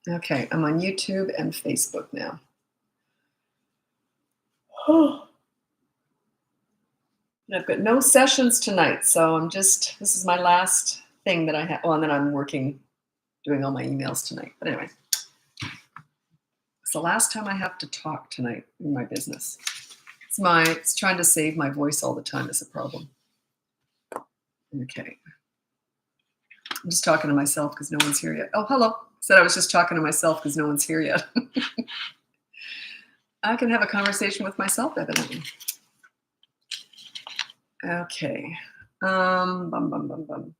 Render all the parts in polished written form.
Okay, I'm on YouTube and Facebook now. Oh, I've got no sessions tonight, so this is my last thing that I have. Well, and then I'm working, doing all my emails tonight. But anyway, it's the last time I have to talk tonight in my business. It's trying to save my voice all the time is a problem. Okay. I'm just talking to myself because no one's here yet. Oh, hello. Said I was just talking to myself because no one's here yet. I can have a conversation with myself, evidently. Okay. Bum, bum, bum,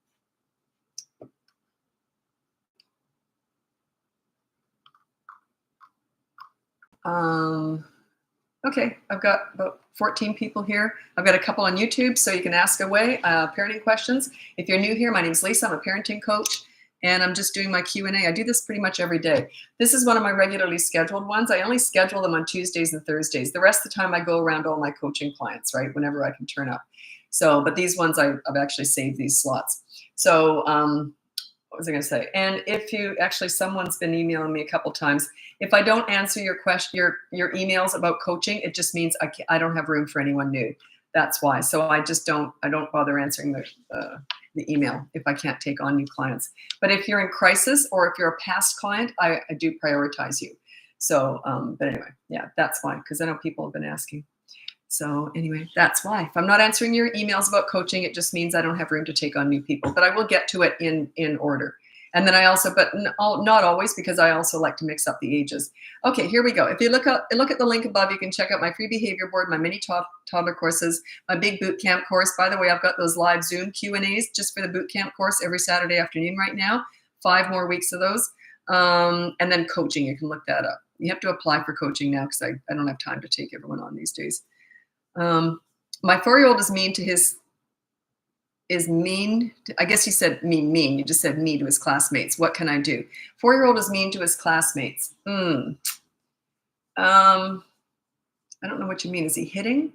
bum. Okay, I've got about 14 people here. I've got a couple on YouTube, so you can ask away parenting questions. If you're new here, my name's Lisa. I'm a parenting coach, and I'm just doing my Q&A. I do this pretty much every day. This is one of my regularly scheduled ones. I only schedule them on Tuesdays and Thursdays. The rest of the time, I go around all my coaching clients, right, whenever I can turn up. So, but these ones, I've actually saved these slots. So, what was I going to say? And if you actually, someone's been emailing me a couple times. If I don't answer your question, your emails about coaching, it just means I don't have room for anyone new. That's why. So I don't bother answering the email if I can't take on new clients. But if you're in crisis or if you're a past client, I do prioritize you. So, but anyway, yeah, that's why, because I know people have been asking. So anyway, that's why. If I'm not answering your emails about coaching, it just means I don't have room to take on new people. But I will get to it in order. And then I also, but not always, because I also like to mix up the ages. Okay, here we go. If you look at the link above, you can check out my free behavior board, my mini toddler courses, my big boot camp course. By the way, I've got those live Zoom Q&As just for the boot camp course every Saturday afternoon right now. 5 more weeks of those. And then coaching, you can look that up. You have to apply for coaching now because I don't have time to take everyone on these days. My 4-year-old is mean to I guess you said mean. You just said mean to his classmates. What can I do? 4-year-old is mean to his classmates. I don't know what you mean. Is he hitting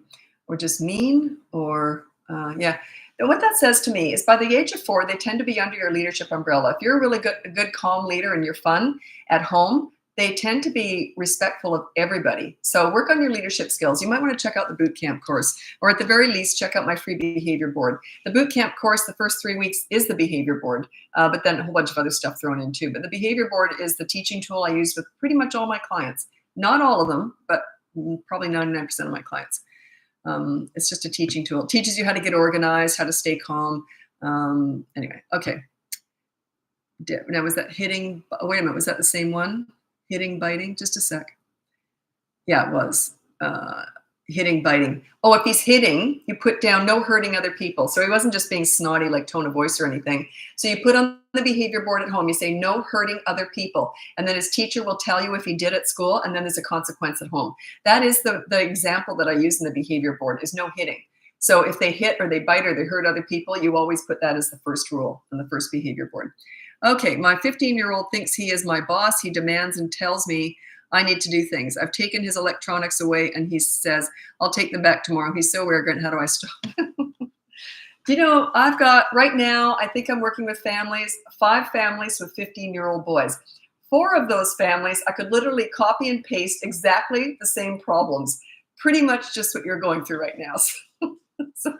or just mean or, yeah. And what that says to me is by the age of 4, they tend to be under your leadership umbrella. If you're a really good, calm leader and you're fun at home, they tend to be respectful of everybody. So work on your leadership skills. You might want to check out the boot camp course, or at the very least, check out my free behavior board. The boot camp course, the first 3 weeks is the behavior board, but then a whole bunch of other stuff thrown in too. But the behavior board is the teaching tool I use with pretty much all my clients. Not all of them, but probably 99% of my clients. It's just a teaching tool. It teaches you how to get organized, how to stay calm. Anyway, okay. Now, was that hitting? Wait a minute, was that the same one? Hitting, biting, just a sec. Yeah, it was. Hitting, biting. Oh, if he's hitting, you put down no hurting other people. So he wasn't just being snotty like tone of voice or anything. So you put on the behavior board at home, you say no hurting other people. And then his teacher will tell you if he did at school, and then there's a consequence at home. That is the example that I use in the behavior board is no hitting. So if they hit or they bite or they hurt other people, you always put that as the first rule on the first behavior board. Okay, my 15-year-old thinks he is my boss. He demands and tells me I need to do things. I've taken his electronics away and he says, I'll take them back tomorrow. He's so arrogant. How do I stop? I've got right now, I think I'm working with 5 families with 15-year-old boys. 4 of those families, I could literally copy and paste exactly the same problems. Pretty much just what you're going through right now. So,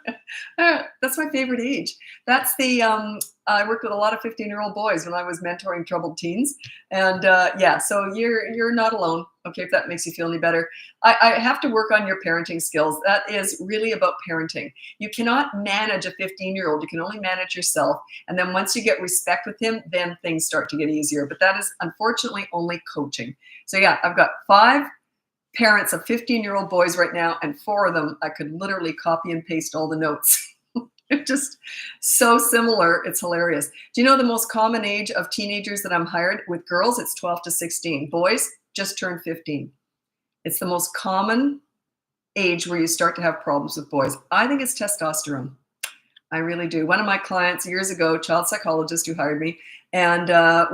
that's my favorite age. That's I worked with a lot of 15-year-old boys when I was mentoring troubled teens. And yeah, so you're not alone. Okay, if that makes you feel any better. I have to work on your parenting skills. That is really about parenting. You cannot manage a 15-year-old. You can only manage yourself. And then once you get respect with him, then things start to get easier. But that is unfortunately only coaching. So yeah, I've got 5 parents of 15-year-old boys right now, and 4 of them, I could literally copy and paste all the notes. They're just so similar. It's hilarious. Do you know the most common age of teenagers that I'm hired with girls? It's 12 to 16. Boys just turned 15. It's the most common age where you start to have problems with boys. I think it's testosterone. I really do. One of my clients years ago, child psychologist who hired me, and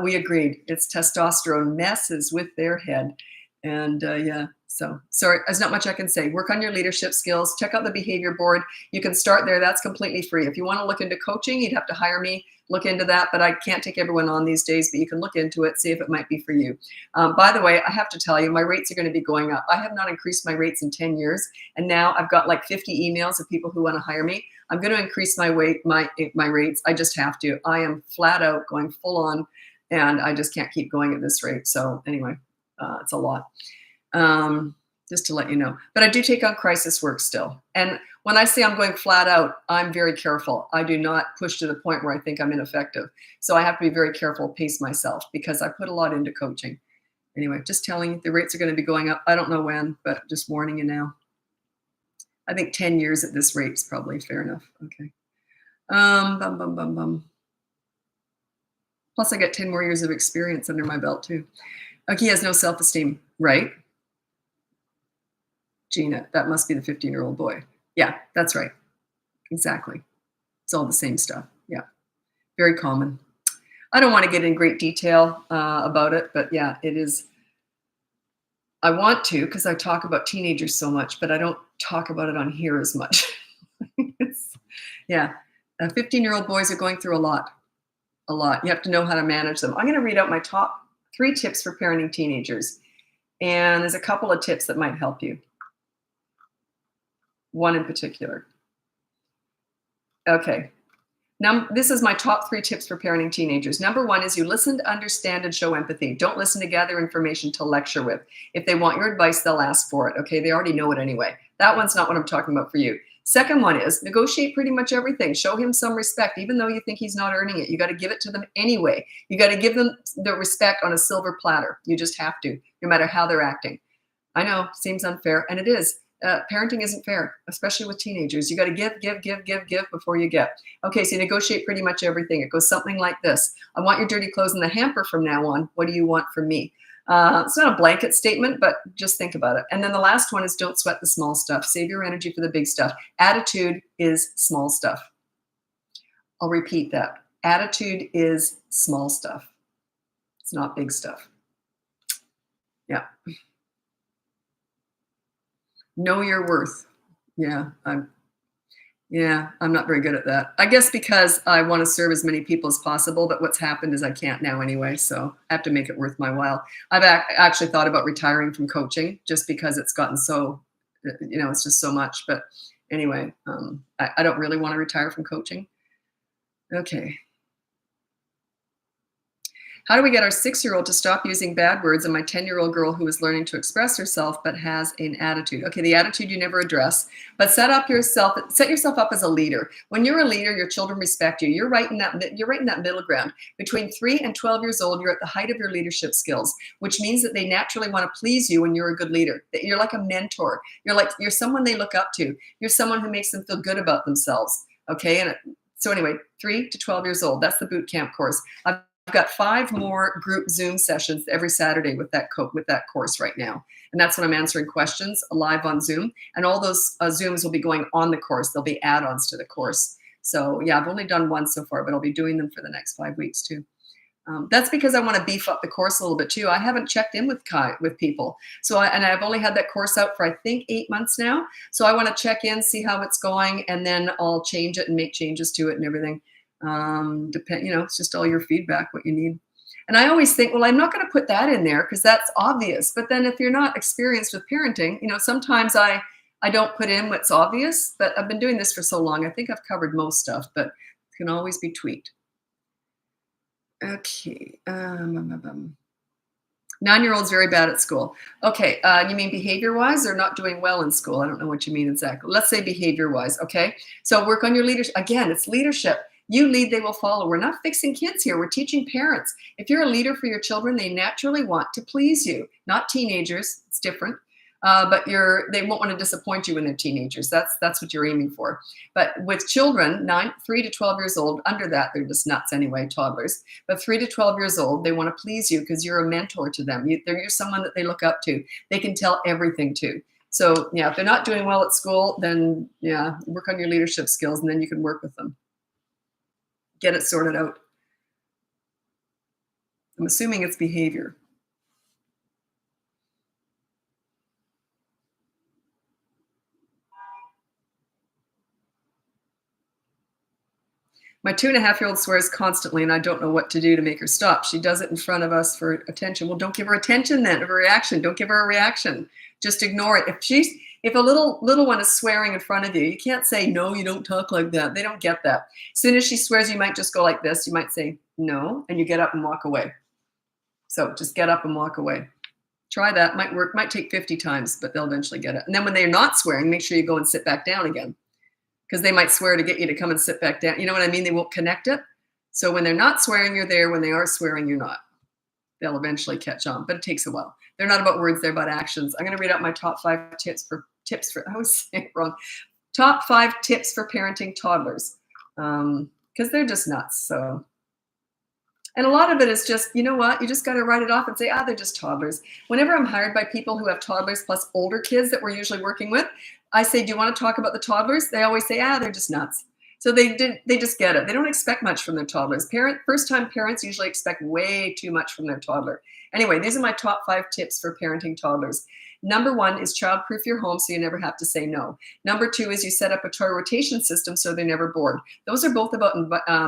we agreed it's testosterone messes with their head. And yeah, So sorry, there's not much I can say. Work on your leadership skills. Check out the behavior board. You can start there. That's completely free. If you want to look into coaching, you'd have to hire me, look into that. But I can't take everyone on these days, but you can look into it, see if it might be for you. By the way, I have to tell you, my rates are going to be going up. I have not increased my rates in 10 years. And now I've got like 50 emails of people who want to hire me. I'm going to increase my rates. I just have to. I am flat out going full on, and I just can't keep going at this rate. So anyway, it's a lot. Just to let you know. But I do take on crisis work still. And when I say I'm going flat out, I'm very careful. I do not push to the point where I think I'm ineffective. So I have to be very careful, pace myself, because I put a lot into coaching. Anyway, just telling you, the rates are going to be going up. I don't know when, but just warning you now. I think 10 years at this rate is probably fair enough. Okay. Plus I got 10 more years of experience under my belt too. He has no self-esteem, right? Gina, that must be the 15-year-old boy. Yeah, that's right. Exactly. It's all the same stuff. Yeah, very common. I don't want to get in great detail about it, but yeah, it is. I want to, because I talk about teenagers so much, but I don't talk about it on here as much. Yeah, 15-year-old boys are going through a lot. You have to know how to manage them. I'm going to read out my top 3 tips for parenting teenagers. And there's a couple of tips that might help you. One in particular. Okay. Now, this is my top 3 tips for parenting teenagers. Number 1 is you listen to understand and show empathy. Don't listen to gather information to lecture with. If they want your advice, they'll ask for it. Okay, they already know it anyway. That one's not what I'm talking about for you. Second one is negotiate pretty much everything. Show him some respect, even though you think he's not earning it. You got to give it to them anyway. You got to give them the respect on a silver platter. You just have to, no matter how they're acting. I know, seems unfair, and it is. Parenting isn't fair, especially with teenagers. You got to give before you get. Okay, so you negotiate pretty much everything. It goes something like this. I want your dirty clothes in the hamper from now on. What do you want from me? It's not a blanket statement, but just think about it. And then the last one is don't sweat the small stuff. Save your energy for the big stuff. Attitude is small stuff. I'll repeat that. Attitude is small stuff. It's not big stuff. Yeah. Know your worth. Yeah, I'm not very good at that. I guess because I want to serve as many people as possible, but what's happened is I can't now anyway, so I have to make it worth my while. I've actually thought about retiring from coaching just because it's gotten so, it's just so much. But anyway, I don't really want to retire from coaching. Okay. How do we get our 6-year-old to stop using bad words and my 10-year-old girl who is learning to express herself but has an attitude? Okay, the attitude you never address, but set yourself up as a leader. When you're a leader, your children respect you. You're right in that middle ground. Between 3 and 12 years old, you're at the height of your leadership skills, which means that they naturally want to please you when you're a good leader. That you're like a mentor. You're someone they look up to. You're someone who makes them feel good about themselves. Okay, so anyway, 3 to 12 years old. That's the boot camp course. I've got 5 more group Zoom sessions every Saturday with that course right now. And that's when I'm answering questions live on Zoom. And all those Zooms will be going on the course. They'll be add-ons to the course. So yeah, I've only done 1 so far, but I'll be doing them for the next 5 weeks too. That's because I want to beef up the course a little bit too. I haven't checked in with people. So I've only had that course out for I think 8 months now. So I want to check in, see how it's going, and then I'll change it and make changes to it and everything. It's just all your feedback, what you need. And I always think, well, I'm not going to put that in there because that's obvious. But then if you're not experienced with parenting, sometimes I don't put in what's obvious, but I've been doing this for so long. I think I've covered most stuff, but it can always be tweaked. Okay. 9-year-old's very bad at school. Okay. You mean behavior-wise or not doing well in school? I don't know what you mean exactly. Let's say behavior-wise. Okay. So work on your leadership. Again, it's leadership. You lead, they will follow. We're not fixing kids here. We're teaching parents. If you're a leader for your children, they naturally want to please you. Not teenagers. It's different. But they won't want to disappoint you when they're teenagers. That's what you're aiming for. But with children, 3 to 12 years old, under that, they're just nuts anyway, toddlers. But 3 to 12 years old, they want to please you because you're a mentor to them. You're someone that they look up to. They can tell everything to. So yeah, if they're not doing well at school, then yeah, work on your leadership skills and then you can work with them. Get it sorted out. I'm assuming it's behavior. My 2.5-year-old swears constantly, and I don't know what to do to make her stop. She does it in front of us for attention. Well, don't give her attention then, of a reaction. Don't give her a reaction. Just ignore it. If a little one is swearing in front of you, you can't say, no, you don't talk like that. They don't get that. As soon as she swears, you might just go like this. You might say, no, and you get up and walk away. So just get up and walk away. Try that. Might work. Might take 50 times, but they'll eventually get it. And then when they're not swearing, make sure you go and sit back down again, because they might swear to get you to come and sit back down. You know what I mean? They won't connect it. So when they're not swearing, you're there. When they are swearing, you're not. They'll eventually catch on, but it takes a while. They're not about words, they're about actions. I'm going to read out my top 5 tips for I was saying it wrong. Top 5 tips for parenting toddlers, because they're just nuts. So, and a lot of it is just, you know what? You just got to write it off and say, they're just toddlers. Whenever I'm hired by people who have toddlers plus older kids that we're usually working with, I say, do you want to talk about the toddlers? They always say, they're just nuts. So they just get it. They don't expect much from their toddlers. First-time parents usually expect way too much from their toddler. Anyway, these are my top 5 tips for parenting toddlers. Number 1 is child-proof your home so you never have to say no. Number 2 is you set up a toy rotation system so they're never bored. Those are both about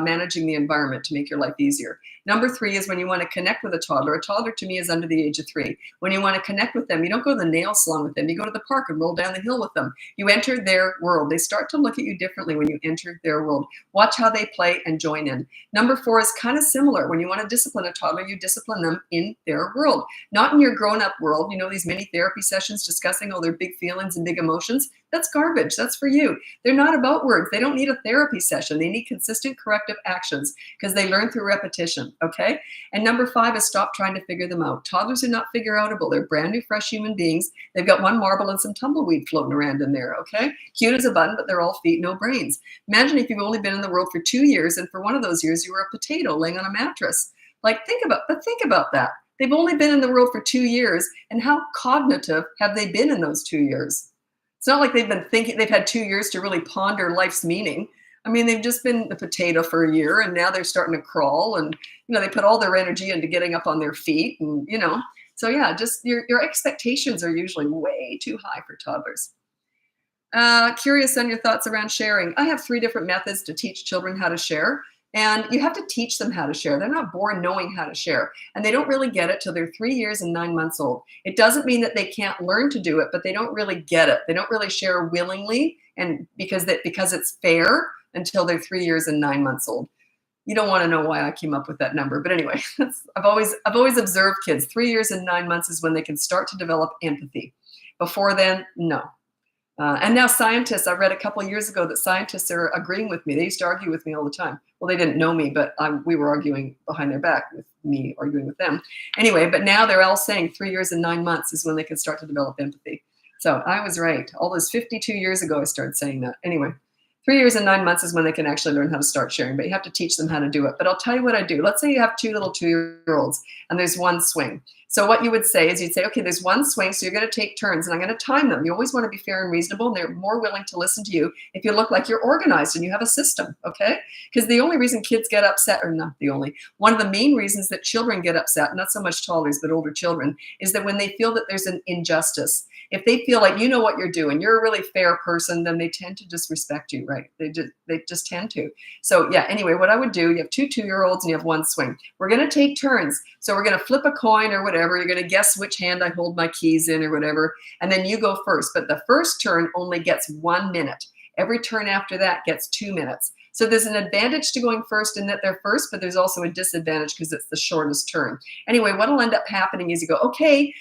managing the environment to make your life easier. Number 3 is when you want to connect with a toddler. A toddler to me is under the age of 3. When you want to connect with them, you don't go to the nail salon with them. You go to the park and roll down the hill with them. You enter their world. They start to look at you differently when you enter their world. Watch how they play and join in. Number 4 is kind of similar. When you want to discipline a toddler, you discipline them in their world, not in your grown-up world. You know, these mini therapy sessions discussing all their big feelings and big emotions. That's garbage. That's for you. They're not about words. They don't need a therapy session. They need consistent corrective actions because they learn through repetition, okay? And number 5 is stop trying to figure them out. Toddlers are not figure-outable. They're brand new, fresh human beings. They've got one marble and some tumbleweed floating around in there, okay? Cute as a button, but they're all feet, no brains. Imagine if you've only been in the world for 2 years, and for one of those years, you were a potato laying on a mattress. Think about that. They've only been in the world for 2 years, and how cognitive have they been in those 2 years? It's not like they've had 2 years to really ponder life's meaning. I mean, they've just been a potato for a year, and now they're starting to crawl, and they put all their energy into getting up on their feet, and so yeah, just your expectations are usually way too high for toddlers. Curious on your thoughts around sharing. I have 3 different methods to teach children how to share. And you have to teach them how to share. They're not born knowing how to share. And they don't really get it till they're 3 years and 9 months old. It doesn't mean that they can't learn to do it, but they don't really get it. They don't really share willingly and because it's fair until they're 3 years and 9 months old. You don't want to know why I came up with that number. But anyway, I've always observed kids. 3 years and 9 months is when they can start to develop empathy. Before then, no. And now scientists, I read a couple of years ago that scientists are agreeing with me. They used to argue with me all the time. Well, they didn't know me, but we were arguing behind their back with me arguing with them. Anyway, but now they're all saying 3 years and 9 months is when they can start to develop empathy. So I was right. All those 52 years ago, I started saying that. Anyway, 3 years and 9 months is when they can actually learn how to start sharing, but you have to teach them how to do it. But I'll tell you what I do. Let's say you have 2 little 2-year-olds and there's one swing. So what you would say is you'd say, okay, there's one swing, so you're going to take turns, and I'm going to time them. You always want to be fair and reasonable, and they're more willing to listen to you if you look like you're organized and you have a system, okay? Because the only reason kids get upset, or not the only, one of the main reasons that children get upset, not so much toddlers, but older children, is that when they feel that there's an injustice. If they feel like you know what you're doing, you're a really fair person, then they tend to just respect you, right? They just tend to. So yeah, anyway, what I would do, you have 2 2-year-olds and you have one swing. We're going to take turns. So we're going to flip a coin or whatever. You're going to guess which hand I hold my keys in or whatever. And then you go first. But the first turn only gets 1 minute. Every turn after that gets 2 minutes. So there's an advantage to going first in that they're first, but there's also a disadvantage because it's the shortest turn. Anyway, what will end up happening is you go, okay,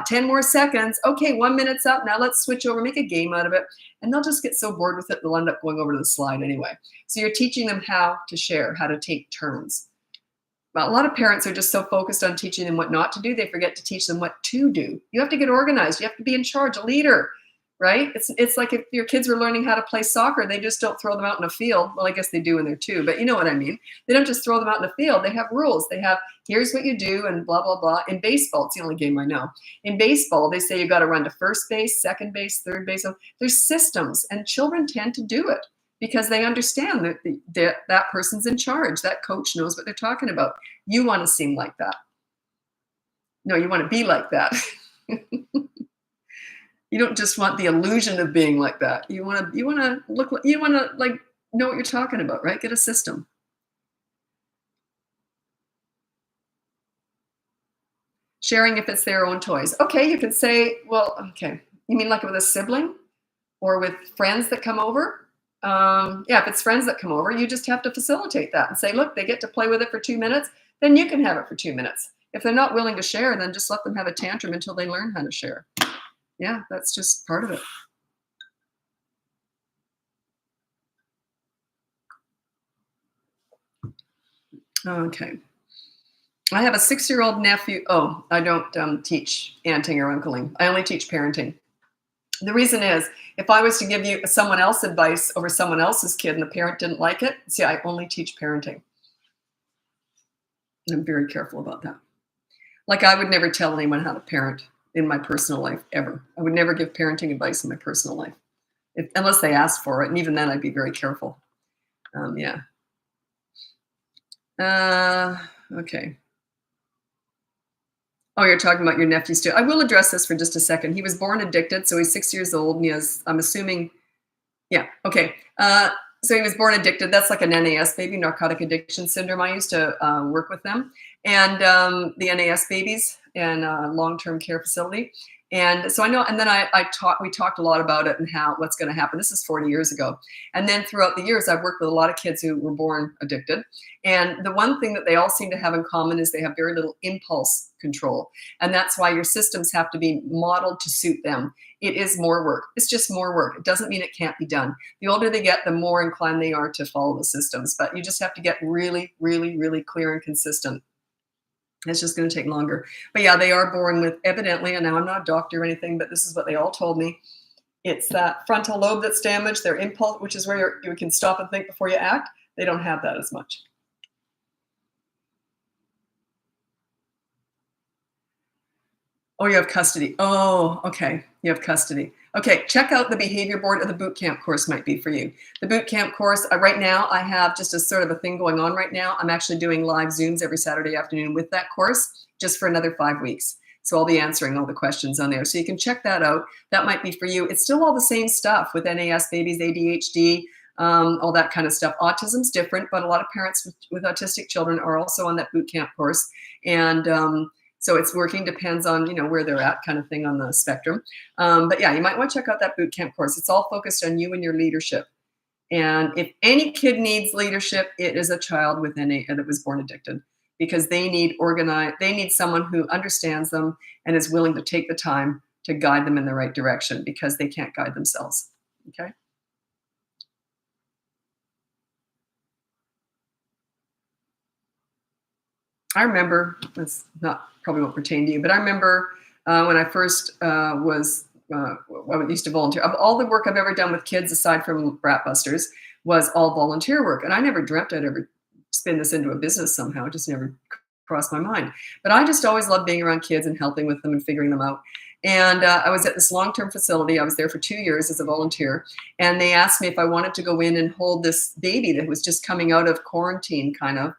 10 more seconds. Okay, 1 minute's up. Now let's switch over, make a game out of it. And they'll just get so bored with it, they'll end up going over to the slide anyway. So you're teaching them how to share, how to take turns. But a lot of parents are just so focused on teaching them what not to do, they forget to teach them what to do. You have to get organized. You have to be in charge, a leader. Right? It's like if your kids were learning how to play soccer, they just don't throw them out in a field. Well, I guess they do when they're 2, but you know what I mean. They don't just throw them out in a field. They have rules. They have, here's what you do and blah, blah, blah. In baseball, it's the only game I know. In baseball, they say you got to run to first base, second base, third base. There's systems, and children tend to do it because they understand that that person's in charge. That coach knows what they're talking about. You want to seem like that. No, you want to be like that. You don't just want the illusion of being like that. You want to know what you're talking about, right? Get a system. Sharing if it's their own toys. Okay, you can say, well, okay. You mean like with a sibling or with friends that come over? Yeah, if it's friends that come over, you just have to facilitate that and say, look, they get to play with it for 2 minutes, then you can have it for 2 minutes. If they're not willing to share, then just let them have a tantrum until they learn how to share. Yeah, that's just part of it. Okay. I have a 6-year-old nephew. Oh, I don't teach aunting or uncling. I only teach parenting. The reason is, if I was to give you someone else advice over someone else's kid and the parent didn't like it, see, I only teach parenting. I'm very careful about that. Like, I would never tell anyone how to parent in my personal life, ever. I would never give parenting advice in my personal life, unless they asked for it. And even then, I'd be very careful. Yeah. Okay. Oh, you're talking about your nephews too. I will address this for just a second. He was born addicted, so he's 6 years old, and he has, I'm assuming, yeah, okay. So he was born addicted. That's like an NAS baby, narcotic addiction syndrome. I used to work with them, and the NAS babies in a long-term care facility. And so I know, and then we talked a lot about it and what's going to happen. This is 40 years ago. And then throughout the years, I've worked with a lot of kids who were born addicted. And the one thing that they all seem to have in common is they have very little impulse control. And that's why your systems have to be modeled to suit them. It is more work. It's just more work. It doesn't mean it can't be done. The older they get, the more inclined they are to follow the systems. But you just have to get really, really, really clear and consistent. It's just going to take longer. But yeah, they are born with, evidently, and now I'm not a doctor or anything, but this is what they all told me. It's that frontal lobe that's damaged, their impulse, which is where you can stop and think before you act. They don't have that as much. Oh, you have custody. Oh, okay. You have custody. Okay, check out the behavior board, or the boot camp course might be for you. The boot camp course, right now, I have just a sort of a thing going on right now. I'm actually doing live Zooms every Saturday afternoon with that course just for another 5 weeks. So I'll be answering all the questions on there. So you can check that out. That might be for you. It's still all the same stuff with NAS babies, ADHD, all that kind of stuff. Autism's different, but a lot of parents with autistic children are also on that boot camp course. And so it's working, depends on, where they're at, kind of thing on the spectrum. But yeah, you might want to check out that boot camp course. It's all focused on you and your leadership. And if any kid needs leadership, it is a child with NA that was born addicted, because they need someone who understands them and is willing to take the time to guide them in the right direction, because they can't guide themselves. Okay. I remember, that's not probably won't pertain to you, but I remember when I first I used to volunteer. Of all the work I've ever done with kids, aside from Bratbusters, was all volunteer work. And I never dreamt I'd ever spin this into a business somehow. It just never crossed my mind. But I just always loved being around kids and helping with them and figuring them out. And I was at this long-term facility. I was there for 2 years as a volunteer. And they asked me if I wanted to go in and hold this baby that was just coming out of quarantine, kind of,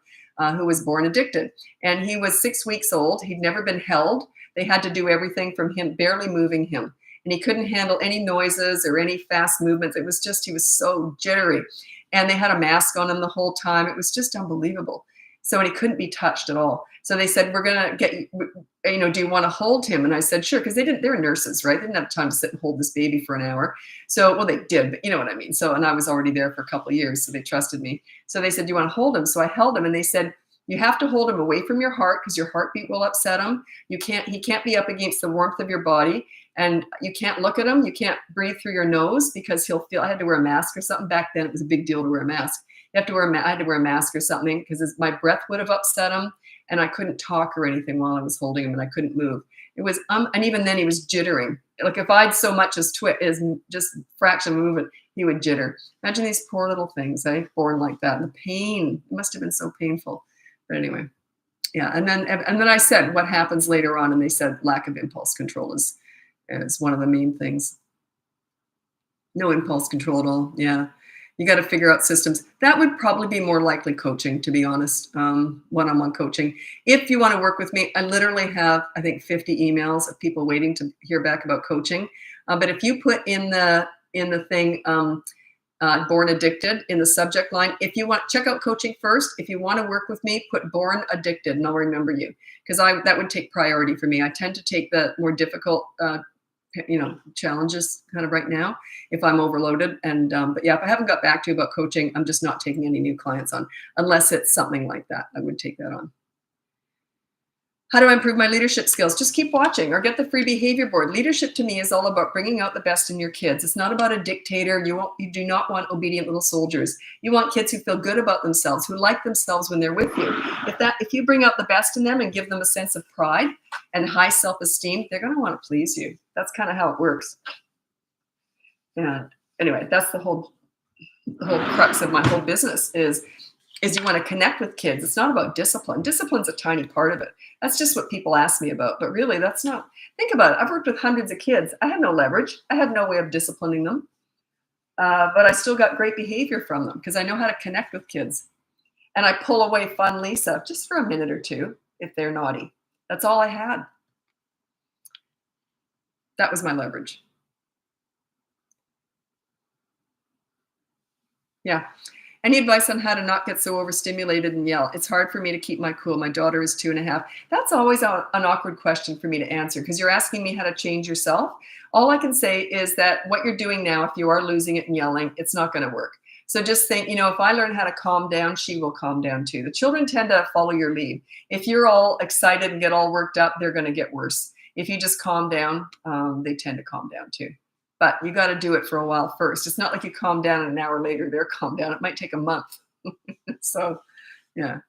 who was born addicted. And he was 6 weeks old. He'd never been held. They had to do everything from him barely moving him. And he couldn't handle any noises or any fast movements. It was just, he was so jittery. And they had a mask on him the whole time. It was just unbelievable. So, and he couldn't be touched at all. So they said, we're going to get you, do you want to hold him? And I said, sure, because they were nurses, right? They didn't have time to sit and hold this baby for an hour. So, well, they did, but you know what I mean? So, and I was already there for a couple of years, so they trusted me. So they said, do you want to hold him? So I held him, and they said, you have to hold him away from your heart, because your heartbeat will upset him. He can't be up against the warmth of your body, and you can't look at him. You can't breathe through your nose, because I had to wear a mask or something. Back then, it was a big deal to wear a mask. I had to wear a mask or something, because my breath would have upset him, and I couldn't talk or anything while I was holding him, and I couldn't move. It was, and even then he was jittering. Like if I'd so much as just fraction of movement, he would jitter. Imagine these poor little things, born like that. And the pain, it must have been so painful. But anyway, yeah. And then I said, what happens later on? And they said lack of impulse control is one of the main things. No impulse control at all. Yeah. You got to figure out systems. That would probably be more likely coaching, to be honest, one-on-one coaching. If you want to work with me, I literally have, I think, 50 emails of people waiting to hear back about coaching. But if you put in the thing, Born Addicted in the subject line. If you want, check out coaching first. If you want to work with me, put Born Addicted and I'll remember you, because that would take priority for me. I tend to take the more difficult challenges kind of right now if I'm overloaded. And but yeah, if I haven't got back to you about coaching, I'm just not taking any new clients on unless it's something like that. I would take that on. How do I improve my leadership skills? Just keep watching or get the free behavior board. Leadership to me is all about bringing out the best in your kids. It's not about a dictator. You do not want obedient little soldiers. You want kids who feel good about themselves, who like themselves when they're with you. If you bring out the best in them and give them a sense of pride and high self-esteem, they're going to want to please you. That's kind of how it works. Yeah. Anyway, that's the whole crux of my whole business is you want to connect with kids. It's not about discipline. Discipline's a tiny part of it. That's just what people ask me about. But really, that's not. Think about it. I've worked with hundreds of kids. I had no leverage. I had no way of disciplining them. But I still got great behavior from them because I know how to connect with kids. And I pull away fun Lisa just for a minute or two if they're naughty. That's all I had. That was my leverage. Yeah. Any advice on how to not get so overstimulated and yell? It's hard for me to keep my cool. My daughter is 2.5. That's always an awkward question for me to answer because you're asking me how to change yourself. All I can say is that what you're doing now, if you are losing it and yelling, it's not going to work. So just think, if I learn how to calm down, she will calm down too. The children tend to follow your lead. If you're all excited and get all worked up, they're going to get worse. If you just calm down, they tend to calm down too. But you got to do it for a while first. It's not like you calm down and an hour later they're calmed down. It might take a month. So, yeah.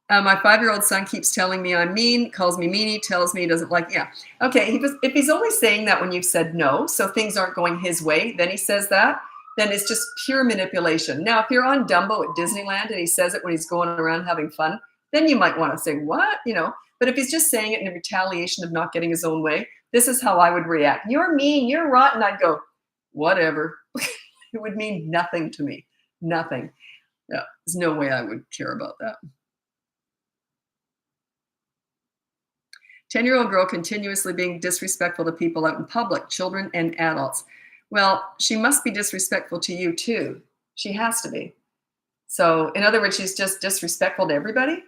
My 5-year-old son keeps telling me I'm mean, calls me meanie, tells me he doesn't like, yeah. Okay, if he's only saying that when you've said no, so things aren't going his way, then he says that, then it's just pure manipulation. Now, if you're on Dumbo at Disneyland and he says it when he's going around having fun, then you might want to say, what? But if he's just saying it in retaliation of not getting his own way, this is how I would react. You're mean, you're rotten. I'd go, whatever. It would mean nothing to me. Nothing. No, there's no way I would care about that. 10-year-old girl continuously being disrespectful to people out in public, children and adults. Well, she must be disrespectful to you too. She has to be. So in other words, she's just disrespectful to everybody.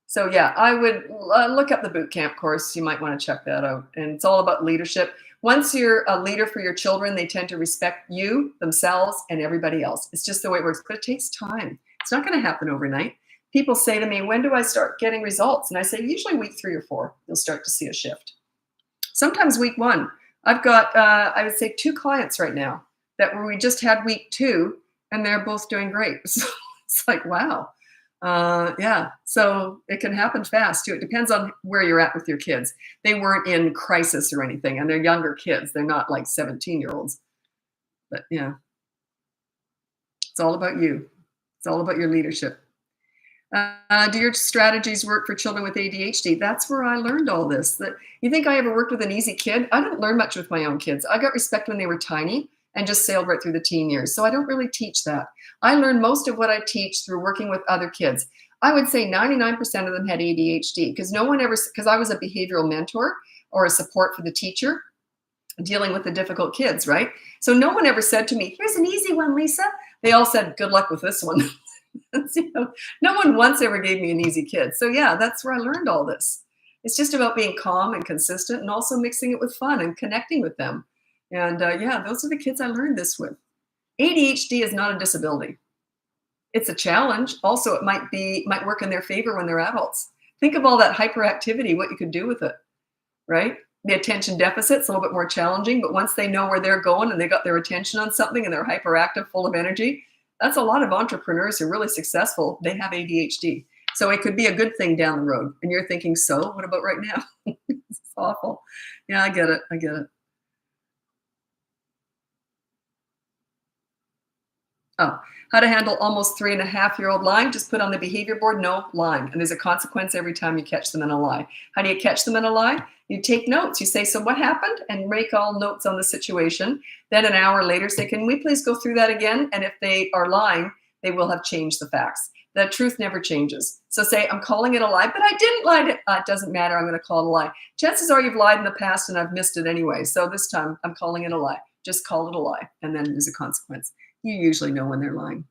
So yeah, I would look up the boot camp course. You might want to check that out. And it's all about leadership. Once you're a leader for your children, they tend to respect you, themselves, and everybody else. It's just the way it works, but it takes time. It's not going to happen overnight. People say to me, when do I start getting results? And I say, usually week 3 or 4, you'll start to see a shift. Sometimes week 1. I've got, I would say 2 clients right now that we just had week 2 and they're both doing great. So it's like, wow. Yeah, so it can happen fast too. It depends on where you're at with your kids. They weren't in crisis or anything, and they're younger kids. They're not like 17-year-olds. But yeah, it's all about you. It's all about your leadership. Do your strategies work for children with ADHD? That's where I learned all this. That you think I ever worked with an easy kid? I didn't learn much with my own kids. I got respect when they were tiny and just sailed right through the teen years. So I don't really teach that. I learned most of what I teach through working with other kids. I would say 99% of them had ADHD because because I was a behavioral mentor or a support for the teacher dealing with the difficult kids, right? So no one ever said to me, here's an easy one, Lisa. They all said, good luck with this one. No one once ever gave me an easy kid. So yeah, that's where I learned all this. It's just about being calm and consistent and also mixing it with fun and connecting with them. And yeah, those are the kids I learned this with. ADHD is not a disability. It's a challenge. Also, it might work in their favor when they're adults. Think of all that hyperactivity, what you could do with it, right? The attention deficit's a little bit more challenging, but once they know where they're going and they got their attention on something and they're hyperactive, full of energy, that's a lot of entrepreneurs who are really successful. They have ADHD. So it could be a good thing down the road. And you're thinking, so what about right now? It's awful. Yeah, I get it. I get it. Oh, how to handle almost 3.5-year-old lying? Just put on the behavior board, no lying. And there's a consequence every time you catch them in a lie. How do you catch them in a lie? You take notes. You say, so what happened? And make all notes on the situation. Then an hour later say, can we please go through that again? And if they are lying, they will have changed the facts. The truth never changes. So say, I'm calling it a lie, but I didn't lie. It doesn't matter. I'm going to call it a lie. Chances are you've lied in the past and I've missed it anyway. So this time I'm calling it a lie. Just call it a lie, and then there's a consequence. You usually know when they're lying.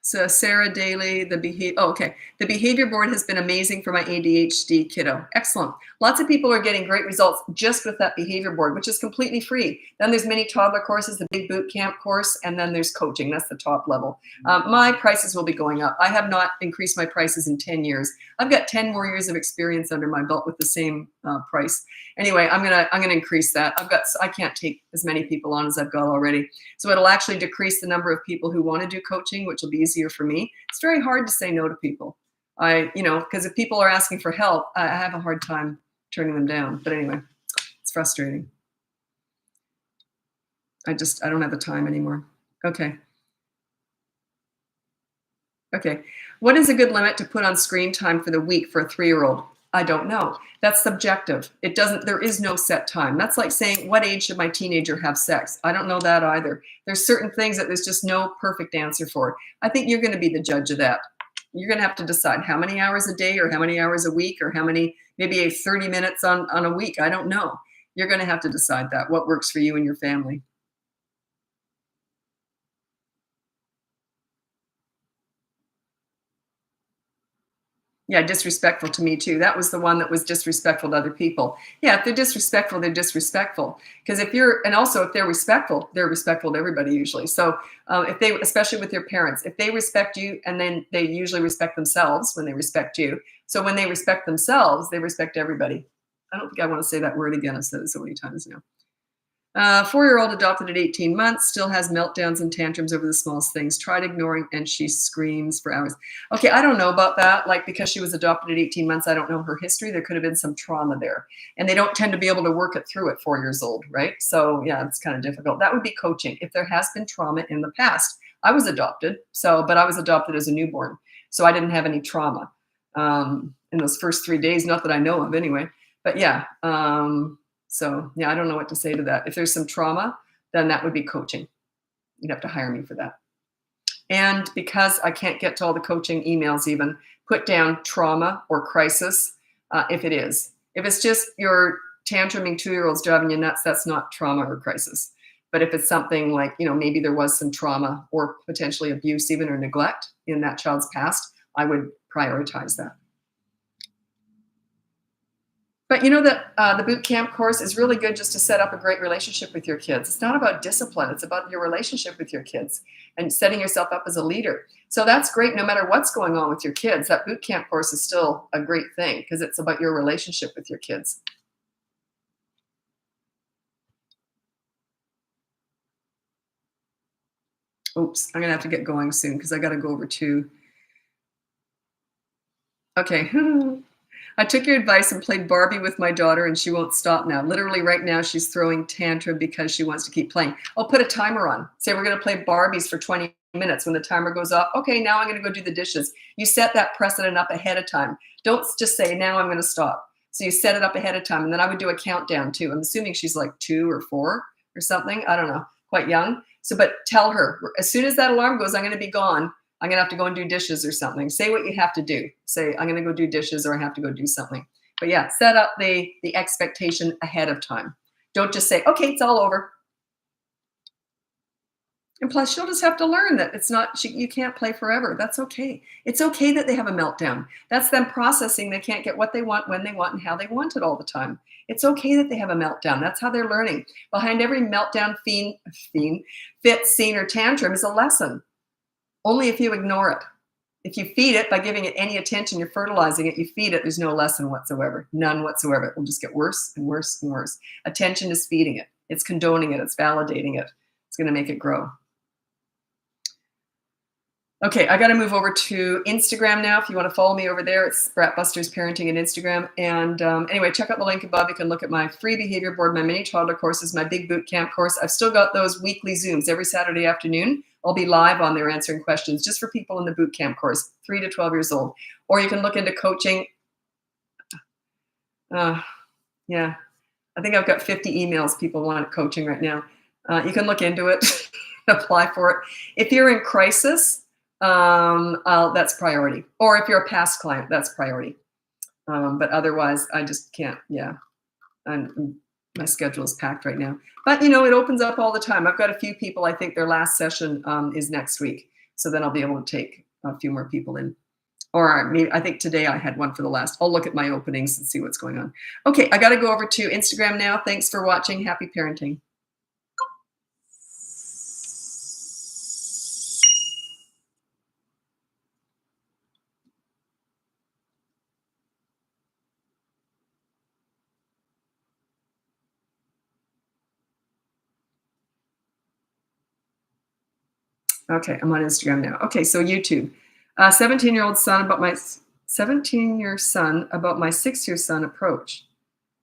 So Sarah Daly, the behavior board has been amazing for my ADHD kiddo. Excellent. Lots of people are getting great results just with that behavior board, which is completely free. Then there's mini toddler courses, the big boot camp course, and then there's coaching. That's the top level. My prices will be going up. I have not increased my prices in 10 years. I've got 10 more years of experience under my belt with the same price. Anyway, I'm gonna increase that. I can't take as many people on as I've got already. So it'll actually decrease the number of people who want to do coaching, which will be easier for me. It's very hard to say no to people. Because if people are asking for help, I have a hard time turning them down. But anyway, it's frustrating. I don't have the time anymore. Okay. What is a good limit to put on screen time for the week for a 3-year-old? I don't know. That's subjective. There is no set time. That's like saying, what age should my teenager have sex? I don't know that either. There's certain things that there's just no perfect answer for. I think you're going to be the judge of that. You're going to have to decide how many hours a day or how many hours a week or maybe 30 minutes on a week. I don't know. You're going to have to decide that, what works for you and your family. Yeah, disrespectful to me too. That was the one that was disrespectful to other people. Yeah, if they're disrespectful, they're disrespectful. Because if they're respectful to everybody usually. So especially with your parents, if they respect you, and then they usually respect themselves when they respect you. So when they respect themselves, they respect everybody. I don't think I want to say that word again. I've said it so many times now. 4-year-old adopted at 18 months, still has meltdowns and tantrums over the smallest things. Tried ignoring and she screams for hours. Okay, I don't know about that. Like, because she was adopted at 18 months, I don't know her history. There could have been some trauma there. And they don't tend to be able to work it through at 4 years old, right? So yeah, it's kind of difficult. That would be coaching. If there has been trauma in the past. I was adopted, but I was adopted as a newborn. So I didn't have any trauma in those first 3 days, not that I know of anyway. But yeah, so yeah, I don't know what to say to that. If there's some trauma, then that would be coaching. You'd have to hire me for that. And because I can't get to all the coaching emails even, put down trauma or crisis if it is. If it's just your tantruming 2-year-olds driving you nuts, that's not trauma or crisis. But if it's something like, maybe there was some trauma or potentially abuse even or neglect in that child's past, I would prioritize that. But the boot camp course is really good just to set up a great relationship with your kids. It's not about discipline. It's about your relationship with your kids and setting yourself up as a leader. So that's great no matter what's going on with your kids. That boot camp course is still a great thing because it's about your relationship with your kids. Oops, I'm going to have to get going soon because I got to go over to... Okay. I took your advice and played Barbie with my daughter, and she won't stop now. Literally right now, she's throwing tantrum because she wants to keep playing. I'll put a timer on. Say we're going to play Barbies for 20 minutes. When the timer goes off, okay, now I'm going to go do the dishes. You set that precedent up ahead of time. Don't just say, now I'm going to stop. So you set it up ahead of time, and then I would do a countdown too. I'm assuming she's like 2 or 4 or something. I don't know, quite young. So, but tell her, as soon as that alarm goes, I'm going to be gone. I'm going to have to go and do dishes or something. Say what you have to do. Say, I'm going to go do dishes or I have to go do something. But yeah, set up the expectation ahead of time. Don't just say, okay, it's all over. And plus, she'll just have to learn that it's not, you can't play forever. That's okay. It's okay that they have a meltdown. That's them processing. They can't get what they want, when they want, and how they want it all the time. It's okay that they have a meltdown. That's how they're learning. Behind every meltdown, fit, scene, or tantrum is a lesson. Only if you ignore it. If you feed it by giving it any attention, you're fertilizing it, you feed it, there's no lesson whatsoever. None whatsoever. It will just get worse and worse and worse. Attention is feeding it. It's condoning it. It's validating it. It's going to make it grow. Okay, I got to move over to Instagram now. If you want to follow me over there, it's Bratbusters Parenting on Instagram. And anyway, check out the link above. You can look at my free behavior board, my mini toddler courses, my big boot camp course. I've still got those weekly Zooms every Saturday afternoon. I'll be live on there answering questions just for people in the boot camp course, 3 to 12 years old. Or you can look into coaching. Yeah, I think I've got 50 emails people want coaching right now. You can look into it, apply for it. If you're in crisis, that's priority. Or if you're a past client, that's priority. But otherwise, I just can't. Yeah, I'm my schedule is packed right now. But, you know, it opens up all the time. I've got a few people, I think their last session is next week. So then I'll be able to take a few more people in. Or maybe, I think today I had one for the last. I'll look at my openings and see what's going on. Okay, I got to go over to Instagram now. Thanks for watching. Happy parenting. Okay, I'm on Instagram now. Okay, so YouTube. 17-year-old son about my 17-year son about my 6-year son approach.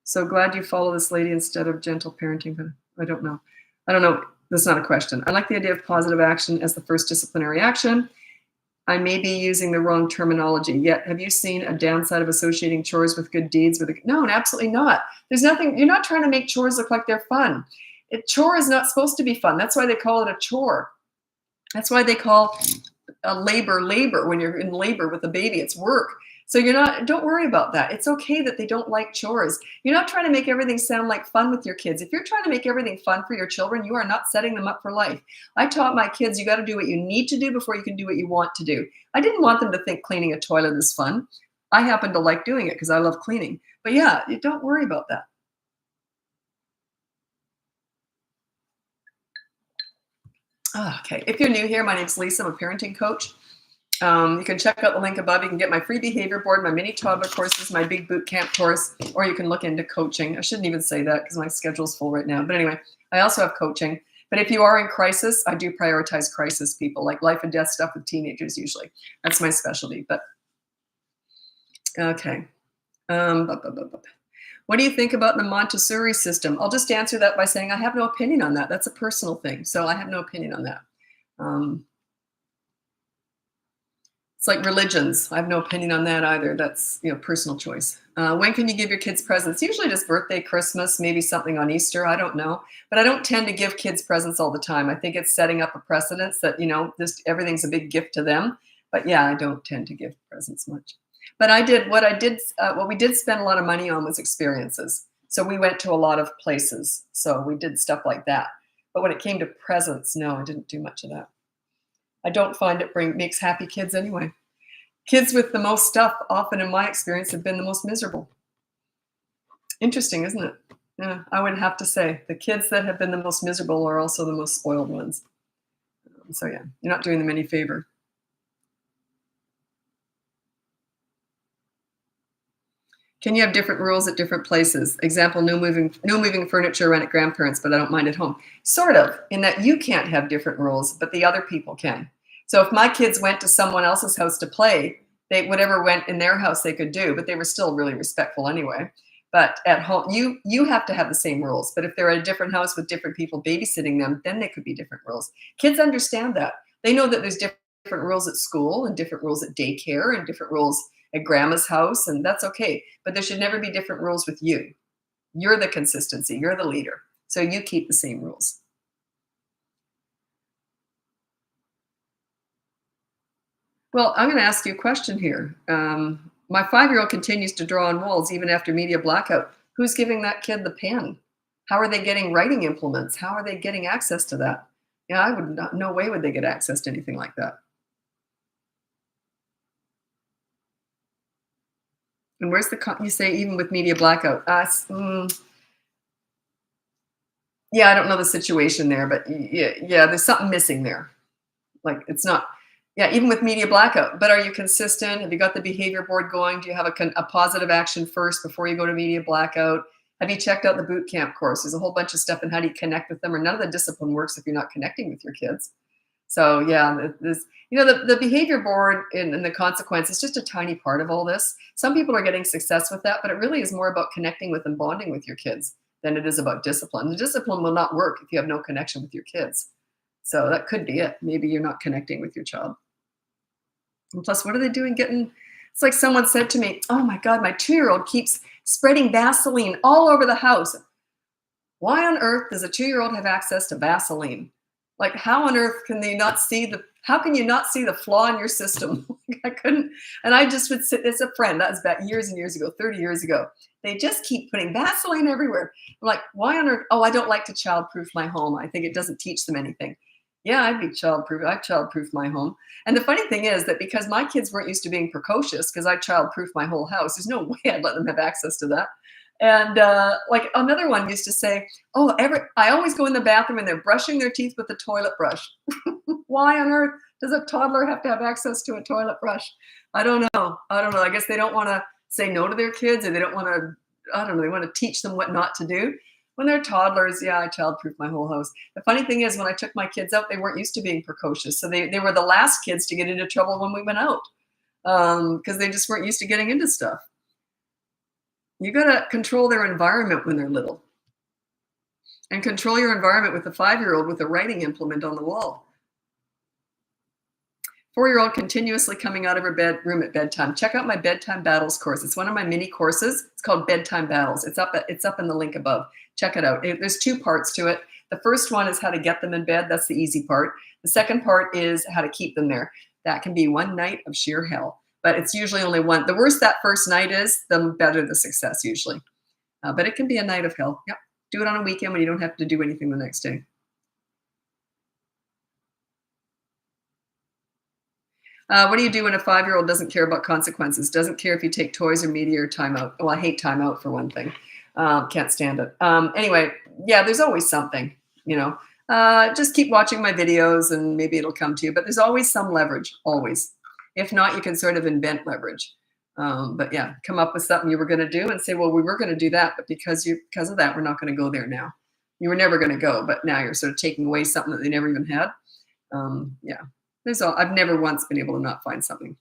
So glad you follow this lady instead of gentle parenting, but I don't know. I don't know. That's not a question. I like the idea of positive action as the first disciplinary action. I may be using the wrong terminology. Yet, have you seen a downside of associating chores with good deeds? No, absolutely not. There's nothing. You're not trying to make chores look like they're fun. Chore is not supposed to be fun. That's why they call it a chore. That's why they call labor when you're in labor with a baby. It's work. So don't worry about that. It's okay that they don't like chores. You're not trying to make everything sound like fun with your kids. If you're trying to make everything fun for your children, you are not setting them up for life. I taught my kids, you got to do what you need to do before you can do what you want to do. I didn't want them to think cleaning a toilet is fun. I happen to like doing it because I love cleaning. But yeah, don't worry about that. Okay, if you're new here, my name's Lisa. I'm a parenting coach. You can check out the link above. You can get my free behavior board, my mini toddler courses, my big boot camp course, or you can look into coaching. I shouldn't even say that because my schedule's full right now. But anyway, I also have coaching. But if you are in crisis, I do prioritize crisis people, like life and death stuff with teenagers usually. That's my specialty. But okay. What do you think about the Montessori system? I'll just answer that by saying I have no opinion on that. That's a personal thing. So I have no opinion on that. It's like religions. I have no opinion on that either. That's, personal choice. When can you give your kids presents? Usually just birthday, Christmas, maybe something on Easter. I don't know. But I don't tend to give kids presents all the time. I think it's setting up a precedence that, just everything's a big gift to them. But yeah, I don't tend to give presents much. But what we did spend a lot of money on was experiences. So we went to a lot of places. So we did stuff like that. But when it came to presents, no, I didn't do much of that. I don't find it makes happy kids anyway. Kids with the most stuff, often in my experience, have been the most miserable. Interesting, isn't it? Yeah, I would have to say the kids that have been the most miserable are also the most spoiled ones. So yeah, you're not doing them any favor. Can you have different rules at different places? Example, no moving furniture around at grandparents, but I don't mind at home. Sort of, in that you can't have different rules, but the other people can. So if my kids went to someone else's house to play, whatever went in their house they could do, but they were still really respectful anyway. But at home, you have to have the same rules. But if they're at a different house with different people babysitting them, then they could be different rules. Kids understand that. They know that there's different rules at school and different rules at daycare and different rules at grandma's house, and that's okay. But there should never be different rules with you. You're the consistency. You're the leader. So you keep the same rules. Well, I'm going to ask you a question here. My 5-year-old continues to draw on walls even after media blackout. Who's giving that kid the pen? How are they getting writing implements? How are they getting access to that? Yeah, I would not. No way would they get access to anything like that. And where's you say even with media blackout? Yeah, I don't know the situation there, but yeah, there's something missing there. Like it's not. Yeah, even with media blackout. But are you consistent? Have you got the behavior board going? Do you have a positive action first before you go to media blackout? Have you checked out the boot camp course? There's a whole bunch of stuff and how do you connect with them? Or none of the discipline works if you're not connecting with your kids. So yeah, the behavior board and the consequence is just a tiny part of all this. Some people are getting success with that, but it really is more about connecting with and bonding with your kids than it is about discipline. The discipline will not work if you have no connection with your kids. So that could be it. Maybe you're not connecting with your child. And plus, what are they doing it's like someone said to me, oh my God, my 2-year-old keeps spreading Vaseline all over the house. Why on earth does a 2-year-old have access to Vaseline? Like, how on earth can they not see the How can you not see the flaw in your system? I couldn't. And I just would sit, it's a friend, that was back years and years ago, 30 years ago. They just keep putting Vaseline everywhere. I'm like, why on earth? Oh, I don't like to childproof my home. I think it doesn't teach them anything. Yeah, I'd be childproof. I childproof my home. And the funny thing is that because my kids weren't used to being precocious, because I childproof my whole house, there's no way I'd let them have access to that. And like another one used to say, oh, I always go in the bathroom and they're brushing their teeth with the toilet brush. Why on earth does a toddler have to have access to a toilet brush? I don't know. I guess they don't want to say no to their kids, or they don't want to, I don't know, they want to teach them what not to do. When they're toddlers, yeah, I childproof my whole house. The funny thing is when I took my kids out, they weren't used to being precocious. So they were the last kids to get into trouble when we went out, because they just weren't used to getting into stuff. You got to control their environment when they're little. And control your environment with a 5-year-old with a writing implement on the wall. 4-year-old continuously coming out of her bedroom at bedtime. Check out my Bedtime Battles course. It's one of my mini courses. It's called Bedtime Battles. It's up in the link above. Check it out. There's 2 parts to it. The first one is how to get them in bed. That's the easy part. The second part is how to keep them there. That can be one night of sheer hell, but it's usually only one. The worse that first night is, the better the success usually. But it can be a night of hell. Yep. Do it on a weekend when you don't have to do anything the next day. What do you do when a 5-year-old doesn't care about consequences? Doesn't care if you take toys or media or timeout. Well, I hate timeout for one thing. Can't stand it. Anyway, yeah, there's always something, you know. Just keep watching my videos and maybe it'll come to you. But there's always some leverage, always. If not, you can sort of invent leverage. But yeah, come up with something you were going to do and say, well, we were going to do that, but because of that, we're not going to go there now. You were never going to go, but now you're sort of taking away something that they never even had. Yeah. I've never once been able to not find something.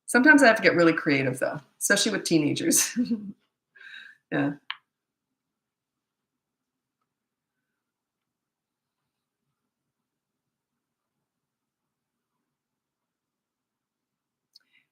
Sometimes I have to get really creative though, especially with teenagers. Yeah.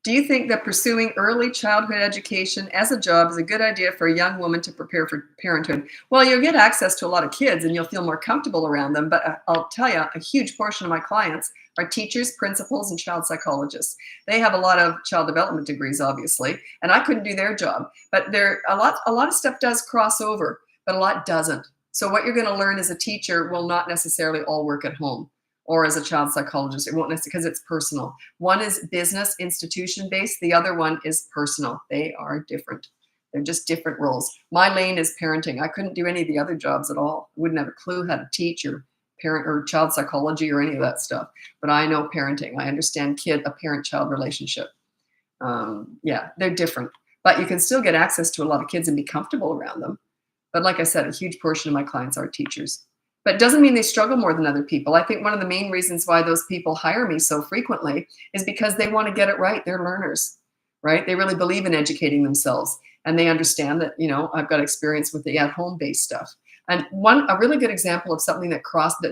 Do you think that pursuing early childhood education as a job is a good idea for a young woman to prepare for parenthood? Well, you'll get access to a lot of kids and you'll feel more comfortable around them. But I'll tell you, a huge portion of my clients are teachers, principals, and child psychologists. They have a lot of child development degrees, obviously, and I couldn't do their job. But a lot of stuff does cross over, but a lot doesn't. So what you're going to learn as a teacher will not necessarily all work at home. Or as a child psychologist, it won't necessarily, because it's personal. One is business institution based. The other one is personal. They are different. They're just different roles. My lane is parenting. I couldn't do any of the other jobs at all. I wouldn't have a clue how to teach or parent or child psychology or any of that stuff. But I know parenting. I understand a parent-child relationship. Yeah, they're different. But you can still get access to a lot of kids and be comfortable around them. But like I said, a huge portion of my clients are teachers. But it doesn't mean they struggle more than other people. I think one of the main reasons why those people hire me so frequently is because they want to get it right. They're learners, right? They really believe in educating themselves. And they understand that, you know, I've got experience with the at-home based stuff. And a really good example of something that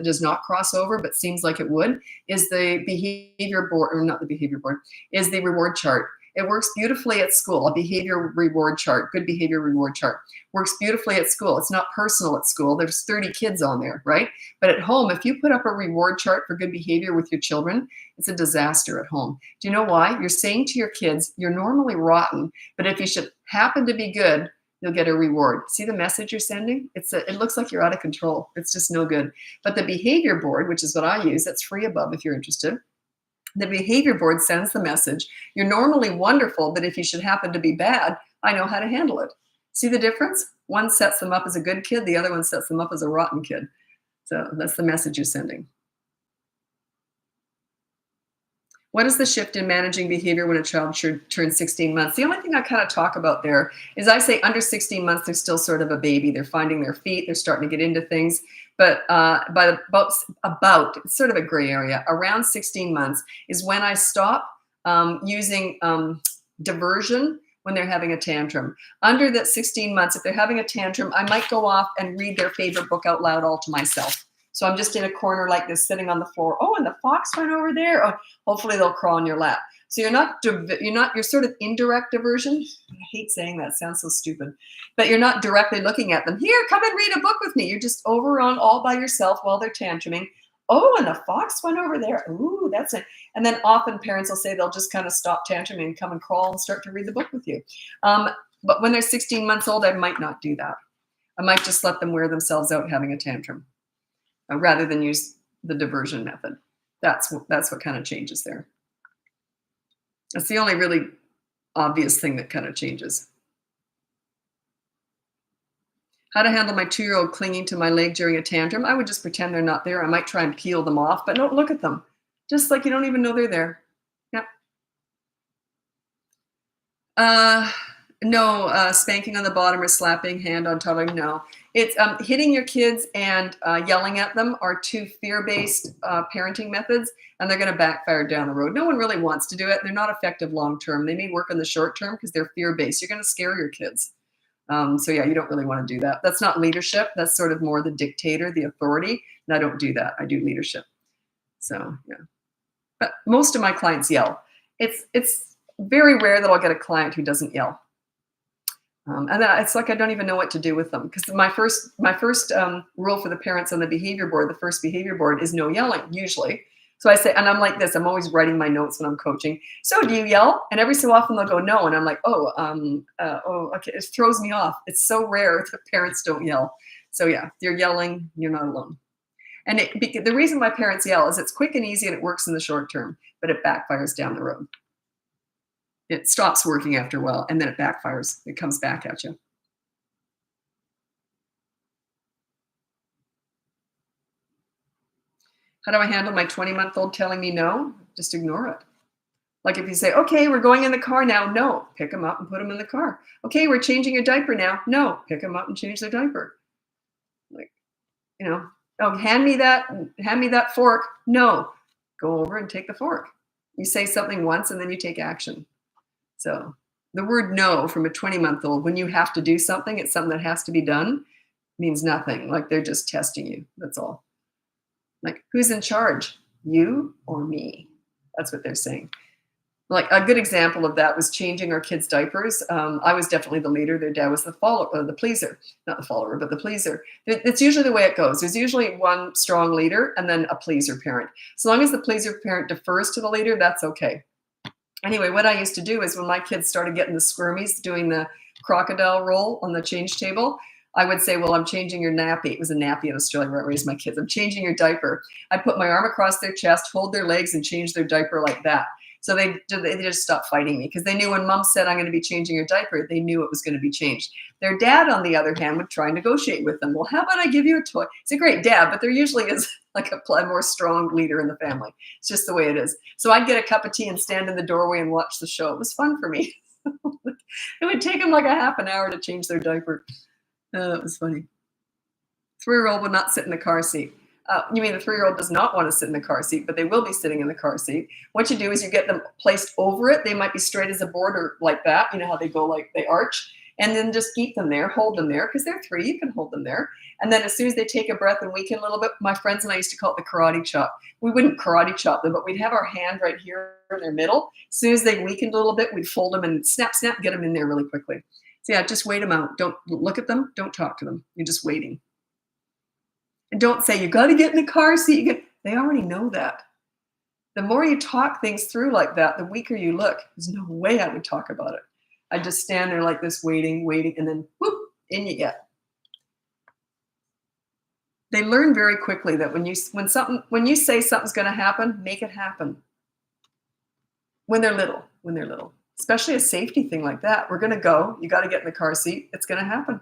does not cross over, but seems like it would, is the behavior board, or not the behavior board, is the reward chart. It works beautifully at school. A behavior reward chart, good behavior reward chart, works beautifully at school. It's not personal at school. There's 30 kids on there, right? But at home, if you put up a reward chart for good behavior with your children, it's a disaster at home. Do you know why? You're saying to your kids, you're normally rotten, but if you should happen to be good, you'll get a reward. See the message you're sending? It looks like you're out of control. It's just no good. But the behavior board, which is what I use, that's free above if you're interested. The behavior board sends the message, you're normally wonderful, but if you should happen to be bad, I know how to handle it. See the difference? One sets them up as a good kid, the other one sets them up as a rotten kid. So that's the message you're sending. What is the shift in managing behavior when a child turns 16 months? The only thing I kind of talk about there is I say under 16 months, they're still sort of a baby. They're finding their feet. They're starting to get into things. But by about it's sort of a gray area, around 16 months is when I stop using diversion when they're having a tantrum. Under that 16 months, if they're having a tantrum, I might go off and read their favorite book out loud all to myself. So I'm just in a corner like this, sitting on the floor. Oh, and the fox went over there. Oh, hopefully they'll crawl in your lap. So you're sort of indirect diversion. I hate saying that, it sounds so stupid. But you're not directly looking at them. Here, come and read a book with me. You're just over on all by yourself while they're tantruming. Oh, and the fox went over there. Ooh, that's it. And then often parents will say they'll just kind of stop tantruming and come and crawl and start to read the book with you. Um, but when they're 16 months old, I might not do that. I might just let them wear themselves out having a tantrum rather than use the diversion method. That's what kind of changes there. That's the only really obvious thing that kind of changes. How to handle my 2-year-old clinging to my leg during a tantrum. I would just pretend they're not there. I might try and peel them off, but don't look at them. Just like you don't even know they're there. Yep. No, spanking on the bottom or slapping hand on toddler. No, it's hitting your kids and yelling at them are two fear-based parenting methods, and they're going to backfire down the road. No one really wants to do it. They're not effective long-term. They may work in the short term because they're fear-based. You're going to scare your kids. So yeah, you don't really want to do that. That's not leadership. That's sort of more the dictator, the authority. And I don't do that. I do leadership. So yeah, but most of my clients yell. It's very rare that I'll get a client who doesn't yell. And then it's like I don't even know what to do with them because my first rule for the parents on the behavior board, the first behavior board, is no yelling usually. So I say, and I'm like this, I'm always writing my notes when I'm coaching. So do you yell? And every so often they'll go, no. And I'm like, okay. It throws me off. It's so rare that parents don't yell. So yeah, if you're yelling, you're not alone. And the reason why parents yell is it's quick and easy and it works in the short term, but it backfires down the road. It stops working after a while and then it backfires. It comes back at you. How do I handle my 20-month-old telling me no? Just ignore it. Like if you say, okay, we're going in the car now. No, pick them up and put them in the car. Okay, we're changing your diaper now. No, pick them up and change their diaper. Like, oh, hand me that fork. No, go over and take the fork. You say something once and then you take action. So the word no from a 20-month-old, when you have to do something, it's something that has to be done, means nothing. Like they're just testing you. That's all. Like, who's in charge? You or me? That's what they're saying. Like a good example of that was changing our kids' diapers. I was definitely the leader. Their dad was the follower, the pleaser, not the follower, but the pleaser. It's usually the way it goes. There's usually one strong leader and then a pleaser parent. So long as the pleaser parent defers to the leader, that's okay. Anyway, what I used to do is when my kids started getting the squirmies, doing the crocodile roll on the change table, I would say, well, I'm changing your nappy. It was a nappy in Australia where I raised my kids. I'm changing your diaper. I put my arm across their chest, hold their legs, and change their diaper like that. So they just stopped fighting me because they knew when mom said, I'm going to be changing your diaper, they knew it was going to be changed. Their dad, on the other hand, would try and negotiate with them. Well, how about I give you a toy? It's a great dad, but there usually is like a more strong leader in the family. It's just the way it is. So I'd get a cup of tea and stand in the doorway and watch the show. It was fun for me. It would take them like a half an hour to change their diaper. It was funny. 3-year-old would not sit in the car seat. You mean the 3-year-old does not want to sit in the car seat, but they will be sitting in the car seat. What you do is you get them placed over it. They might be straight as a board or like that. You know how they go, like they arch, and then just keep them there, hold them there, because they're 3, you can hold them there. And then as soon as they take a breath and weaken a little bit, my friends and I used to call it the karate chop. We wouldn't karate chop them, but we'd have our hand right here in their middle. As soon as they weakened a little bit, we'd fold them and snap, snap, get them in there really quickly. So yeah, just wait them out. Don't look at them. Don't talk to them. You're just waiting. And don't say, you got to get in the car seat. They already know that. The more you talk things through like that, the weaker you look. There's no way I would talk about it. I'd just stand there like this, waiting, and then whoop, in you get. They learn very quickly that when you say something's going to happen, make it happen. When they're little. Especially a safety thing like that. We're going to go. You got to get in the car seat. It's going to happen.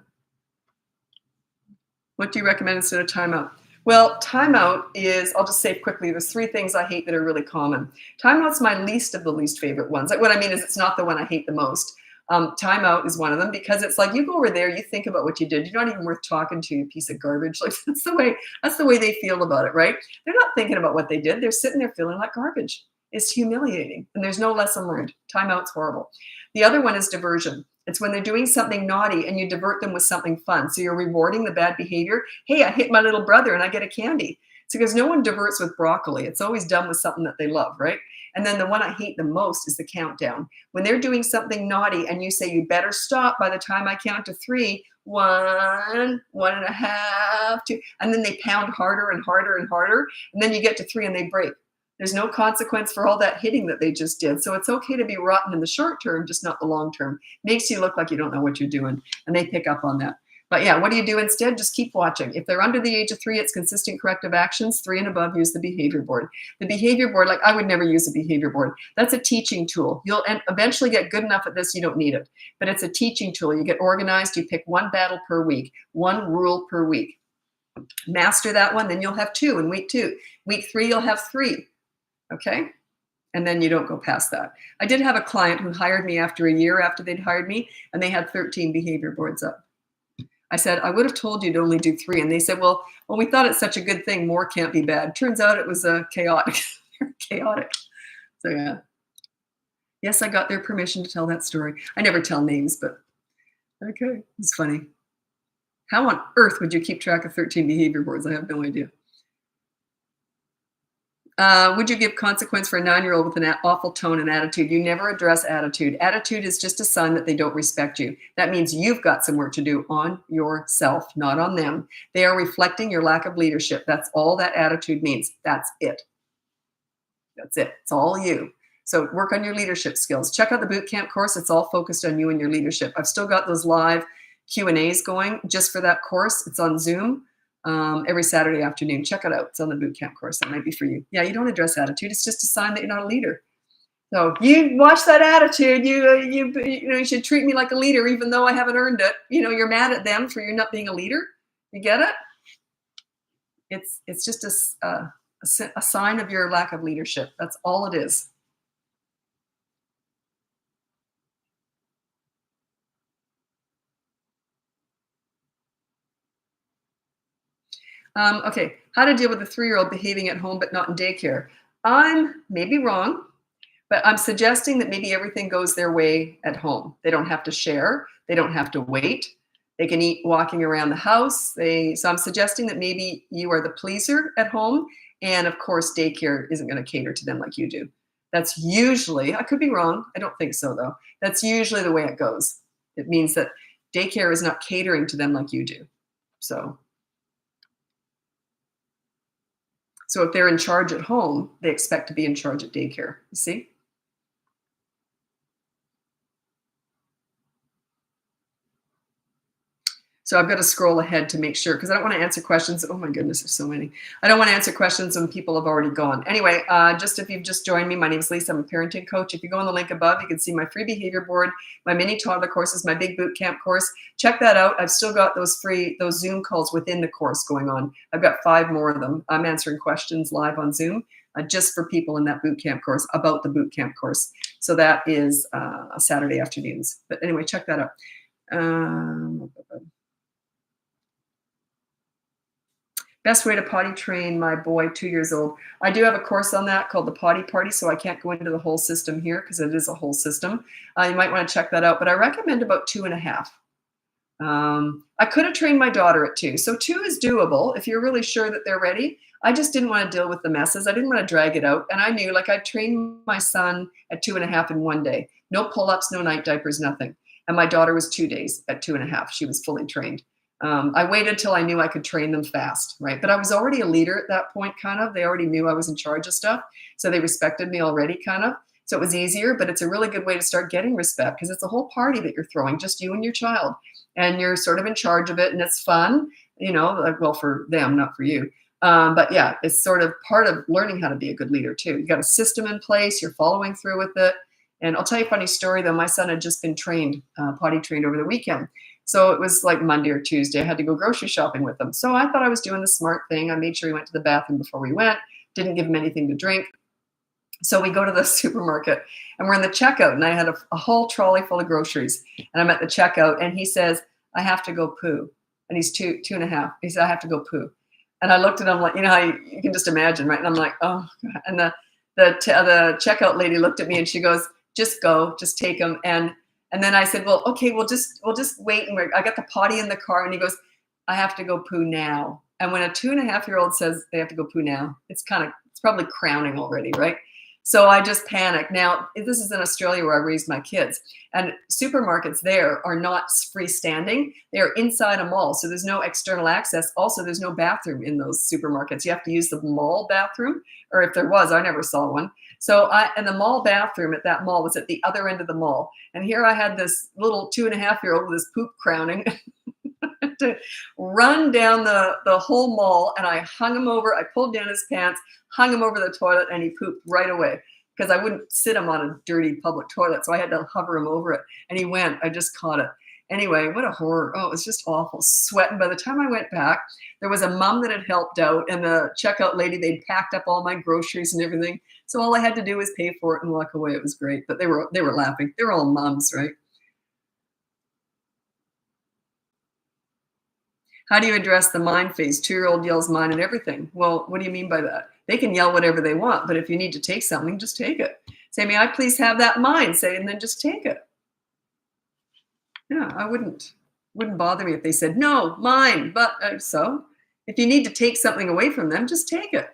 What do you recommend instead of timeout? Well, timeout is, I'll just say quickly, there's 3 things I hate that are really common. Timeout's my least of the least favorite ones. Like, what I mean is it's not the one I hate the most. Timeout is one of them because it's like you go over there, you think about what you did. You're not even worth talking to, you piece of garbage. Like that's the way they feel about it, right? They're not thinking about what they did. They're sitting there feeling like garbage. It's humiliating and there's no lesson learned. Timeout's horrible. The other one is diversion. It's when they're doing something naughty and you divert them with something fun. So you're rewarding the bad behavior. Hey, I hit my little brother and I get a candy. It's because no one diverts with broccoli. It's always done with something that they love, right? And then the one I hate the most is the countdown. When they're doing something naughty and you say, you better stop by the time I count to 3 1, 1.5, 2, and then they pound harder and harder and harder, and then you get to 3 and they break. There's no consequence for all that hitting that they just did. So it's okay to be rotten in the short term, just not the long term. Makes you look like you don't know what you're doing, and they pick up on that. But yeah, what do you do instead? Just keep watching. If they're under the age of 3, it's consistent corrective actions. 3 and above, use the behavior board. The behavior board, like I would never use a behavior board. That's a teaching tool. You'll eventually get good enough at this, you don't need it. But it's a teaching tool. You get organized, you pick 1 battle per week, 1 rule per week. Master that one, then you'll have 2 in week 2. Week 3, you'll have 3. Okay? And then you don't go past that. I did have a client who hired me after a year after they'd hired me, and they had 13 behavior boards up. I said, I would have told you to only do 3. And they said, well, we thought it's such a good thing. More can't be bad. Turns out it was chaotic. Chaotic. So yeah. Yes, I got their permission to tell that story. I never tell names, but okay. It's funny. How on earth would you keep track of 13 behavior boards? I have no idea. Would you give consequence for a 9-year-old with an awful tone and attitude? You never address attitude. Attitude is just a sign that they don't respect you. That means you've got some work to do on yourself, not on them. They are reflecting your lack of leadership. That's all that attitude means. That's it. That's it. It's all you. So work on your leadership skills. Check out the boot camp course. It's all focused on you and your leadership. I've still got those live Q&As going just for that course. It's on Zoom. Every Saturday afternoon. Check it out. It's on the boot camp course. That might be for you. Yeah, you don't address attitude. It's just a sign that you're not a leader. So you watch that attitude. You should treat me like a leader, even though I haven't earned it. You're mad at them for you not being a leader. You get it? It's just a sign of your lack of leadership. That's all it is. Okay, how to deal with a 3-year-old behaving at home but not in daycare. I'm maybe wrong, but I'm suggesting that maybe everything goes their way at home. They don't have to share. They don't have to wait. They can eat walking around the house. So I'm suggesting that maybe you are the pleaser at home, and of course daycare isn't going to cater to them like you do. That's usually, I could be wrong. I don't think so though. That's usually the way it goes. It means that daycare is not catering to them like you do. So if they're in charge at home, they expect to be in charge at daycare. You see? So I've got to scroll ahead to make sure, because I don't want to answer questions. Oh my goodness, there's so many. I don't want to answer questions when people have already gone. Anyway, just if you've just joined me, my name is Lisa. I'm a parenting coach. If you go on the link above, you can see my free behavior board, my mini toddler courses, my big boot camp course. Check that out. I've still got those Zoom calls within the course going on. I've got 5 more of them. I'm answering questions live on Zoom just for people in that boot camp course about the boot camp course. So that is Saturday afternoons. But anyway, check that out. Best way to potty train my boy, 2 years old. I do have a course on that called the Potty Party, so I can't go into the whole system here because it is a whole system. You might want to check that out, but I recommend about 2.5. I could have trained my daughter at 2. So 2 is doable if you're really sure that they're ready. I just didn't want to deal with the messes. I didn't want to drag it out. And I knew, like, I trained my son at 2.5 in one day. No pull-ups, no night diapers, nothing. And my daughter was 2 days at 2.5. She was fully trained. I waited till I knew I could train them fast, right? But I was already a leader at that point, kind of. They already knew I was in charge of stuff. So they respected me already, kind of. So it was easier, but it's a really good way to start getting respect because it's a whole party that you're throwing, just you and your child. And you're sort of in charge of it, and it's fun, well, for them, not for you. But yeah, it's sort of part of learning how to be a good leader too. You got a system in place, you're following through with it. And I'll tell you a funny story though. My son had just been trained, potty trained over the weekend. So it was like Monday or Tuesday. I had to go grocery shopping with him. So I thought I was doing the smart thing. I made sure he went to the bathroom before we went, didn't give him anything to drink. So we go to the supermarket and we're in the checkout, and I had a whole trolley full of groceries, and I'm at the checkout, and he says, I have to go poo. And he's 2.5. He said, I have to go poo. And I looked at him like, how you can just imagine, right? And I'm like, oh God. And the checkout lady looked at me and she goes, just go, just take him. And then I said, well, okay, we'll just wait. And I got the potty in the car, and he goes, I have to go poo now. And when a 2.5-year-old says they have to go poo now, it's probably crowning already, right? So I just panicked. Now, this is in Australia where I raised my kids, and supermarkets there are not freestanding. They're inside a mall, so there's no external access. Also, there's no bathroom in those supermarkets. You have to use the mall bathroom, or if there was, I never saw one. And the mall bathroom at that mall was at the other end of the mall. And here I had this little 2.5-year-old with his poop crowning to run down the whole mall, and I hung him over. I pulled down his pants, hung him over the toilet, and he pooped right away because I wouldn't sit him on a dirty public toilet, so I had to hover him over it. And he went. I just caught it. Anyway, what a horror. Oh, it was just awful. Sweating. By the time I went back, there was a mom that had helped out, and the checkout lady, they'd packed up all my groceries and everything. So all I had to do was pay for it and walk away. It was great. But they were laughing. They were all moms, right? How do you address the mine phase? 2-year-old yells mine and everything. Well, what do you mean by that? They can yell whatever they want, but if you need to take something, just take it. Say, may I please have that mine? Say, and then just take it. Yeah, I wouldn't bother me if they said, no, mine, but so if you need to take something away from them, just take it.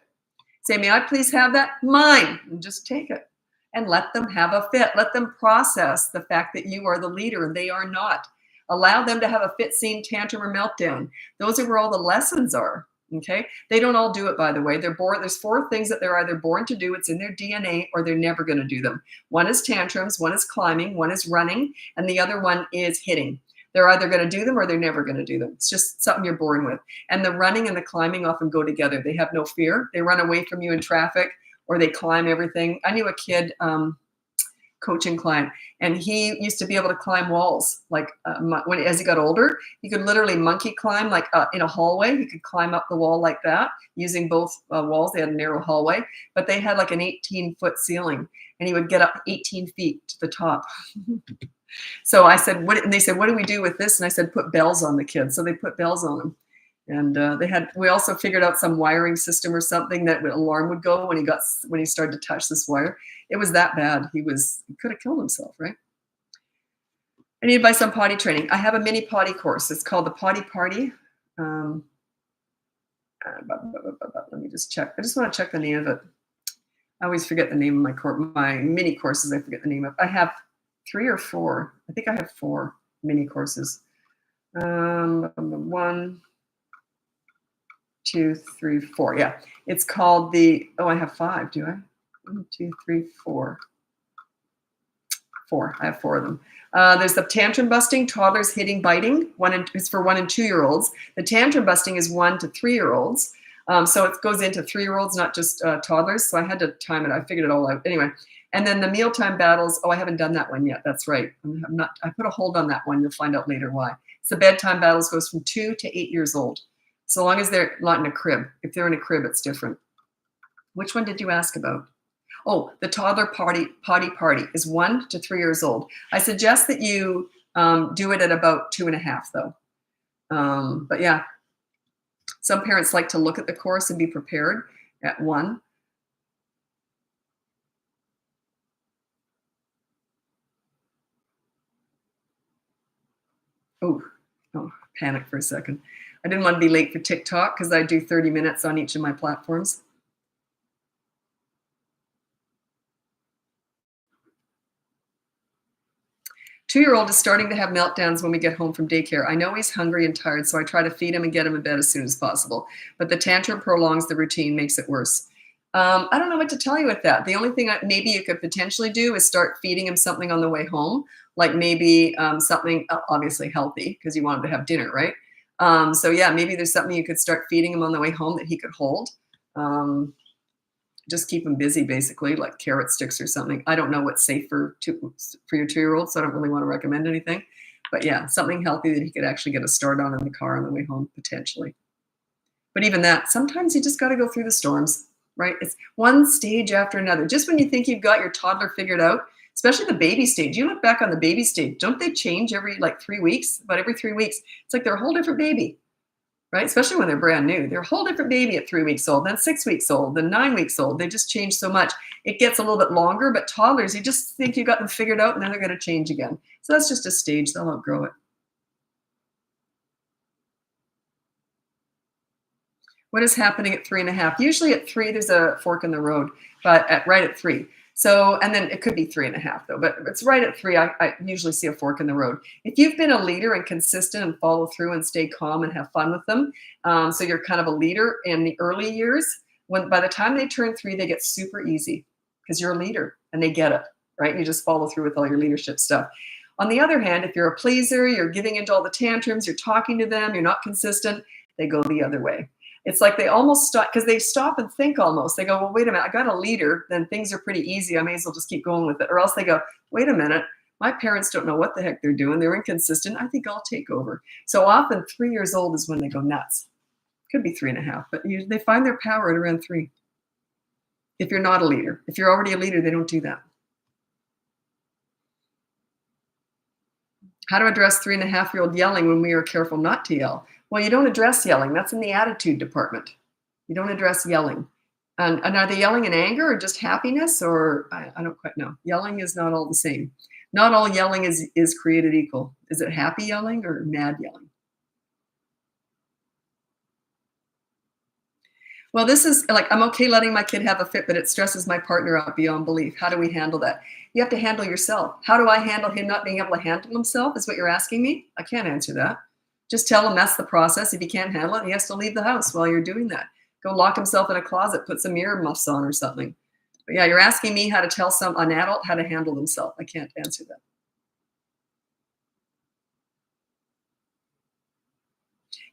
Say, may I please have that? Mine, and just take it. And let them have a fit. Let them process the fact that you are the leader and they are not. Allow them to have a fit, scene, tantrum, or meltdown. Those are where all the lessons are. Okay, they don't all do it, by the way. They're born. There's 4 things that they're either born to do. It's in their DNA, or they're never going to do them. One is tantrums, one is climbing, one is running, and the other one is hitting. They're either going to do them or they're never going to do them. It's just something you're born with. And the running and the climbing often go together. They have no fear. They run away from you in traffic, or they climb everything. I knew a kid, coaching client, and he used to be able to climb walls. Like as he got older, he could literally monkey climb, like in a hallway. He could climb up the wall like that using both walls. They had a narrow hallway, but they had like an 18-foot ceiling, and he would get up 18 feet to the top. So I said, what? And they said, what do we do with this? And I said, put bells on the kid. So they put bells on him. And we also figured out some wiring system or something that an alarm would go when he started to touch this wire. It was that bad. He could have killed himself, right? I need advice on potty training. I have a mini potty course. It's called the Potty Party. Let me just check. I just want to check the name of it. I always forget the name of my mini courses. I forget the name of. I have 3 or 4. I think I have 4 mini courses. 1, 2, 3, 4. Yeah, it's called I have 5. Do I? 1, 2, 3, 4. 4. I have 4 of them. There's the tantrum busting, toddlers hitting, biting. It's for 1 and 2-year-olds. The tantrum busting is 1 to 3-year-olds. So it goes into 3-year-olds, not just toddlers. So I had to time it. I figured it all out. Anyway, and then the mealtime battles. Oh, I haven't done that one yet. That's right. I put a hold on that one. You'll find out later why. So the bedtime battles goes from 2 to 8 years old. So long as they're not in a crib. If they're in a crib, it's different. Which one did you ask about? Oh, the toddler potty party is 1 to 3 years old. I suggest that you do it at about 2.5, though. But yeah, some parents like to look at the course and be prepared at 1. Oh, panic for a second. I didn't want to be late for TikTok because I do 30 minutes on each of my platforms. Two-year-old is starting to have meltdowns when we get home from daycare. I know he's hungry and tired, so I try to feed him and get him in bed as soon as possible. But the tantrum prolongs the routine, makes it worse. I don't know what to tell you with that. The only thing maybe you could potentially do is start feeding him something on the way home, like maybe something obviously healthy because you want him to have dinner, right? So yeah, maybe there's something you could start feeding him on the way home that he could hold. Just keep him busy, basically, like carrot sticks or something. I don't know what's safe for your 2-year-old, so I don't really want to recommend anything. But yeah, something healthy that he could actually get a start on in the car on the way home, potentially. But even that, sometimes you just got to go through the storms, right? It's one stage after another. Just when you think you've got your toddler figured out, especially the baby stage. You look back on the baby stage, don't they change every 3 weeks? About every 3 weeks, it's like they're a whole different baby. Right? Especially when they're brand new. They're a whole different baby at 3 weeks old, then 6 weeks old, then 9 weeks old. They just change so much. It gets a little bit longer, but toddlers, you just think you got them figured out and then they're going to change again. So that's just a stage. They'll outgrow it. What is happening at 3.5? Usually at 3, there's a fork in the road, but right at 3. So, and then it could be 3.5 though, but it's right at 3. I usually see a fork in the road. If you've been a leader and consistent and follow through and stay calm and have fun with them, so you're kind of a leader in the early years, when by the time they turn 3, they get super easy because you're a leader and they get it, right? You just follow through with all your leadership stuff. On the other hand, if you're a pleaser, you're giving into all the tantrums, you're talking to them, you're not consistent, they go the other way. It's like they almost stop, because they stop and think almost. They go, well, wait a minute, I got a leader, then things are pretty easy. I may as well just keep going with it. Or else they go, wait a minute, my parents don't know what the heck they're doing. They're inconsistent. I think I'll take over. So often 3 years old is when they go nuts. Could be 3.5, but they find their power at around 3. If you're not a leader. If you're already a leader, they don't do that. How to address 3.5-year-old yelling when we are careful not to yell. Well, you don't address yelling. That's in the attitude department. You don't address yelling. And are they yelling in anger or just happiness? Or I don't quite know. Yelling is not all the same. Not all yelling is created equal. Is it happy yelling or mad yelling? Well, this is like, I'm okay letting my kid have a fit, but it stresses my partner out beyond belief. How do we handle that? You have to handle yourself. How do I handle him not being able to handle himself is what you're asking me? I can't answer that. Just tell him that's the process. If he can't handle it, he has to leave the house while you're doing that. Go lock himself in a closet, put some ear muffs on or something. But yeah, you're asking me how to tell an adult how to handle themselves. I can't answer that.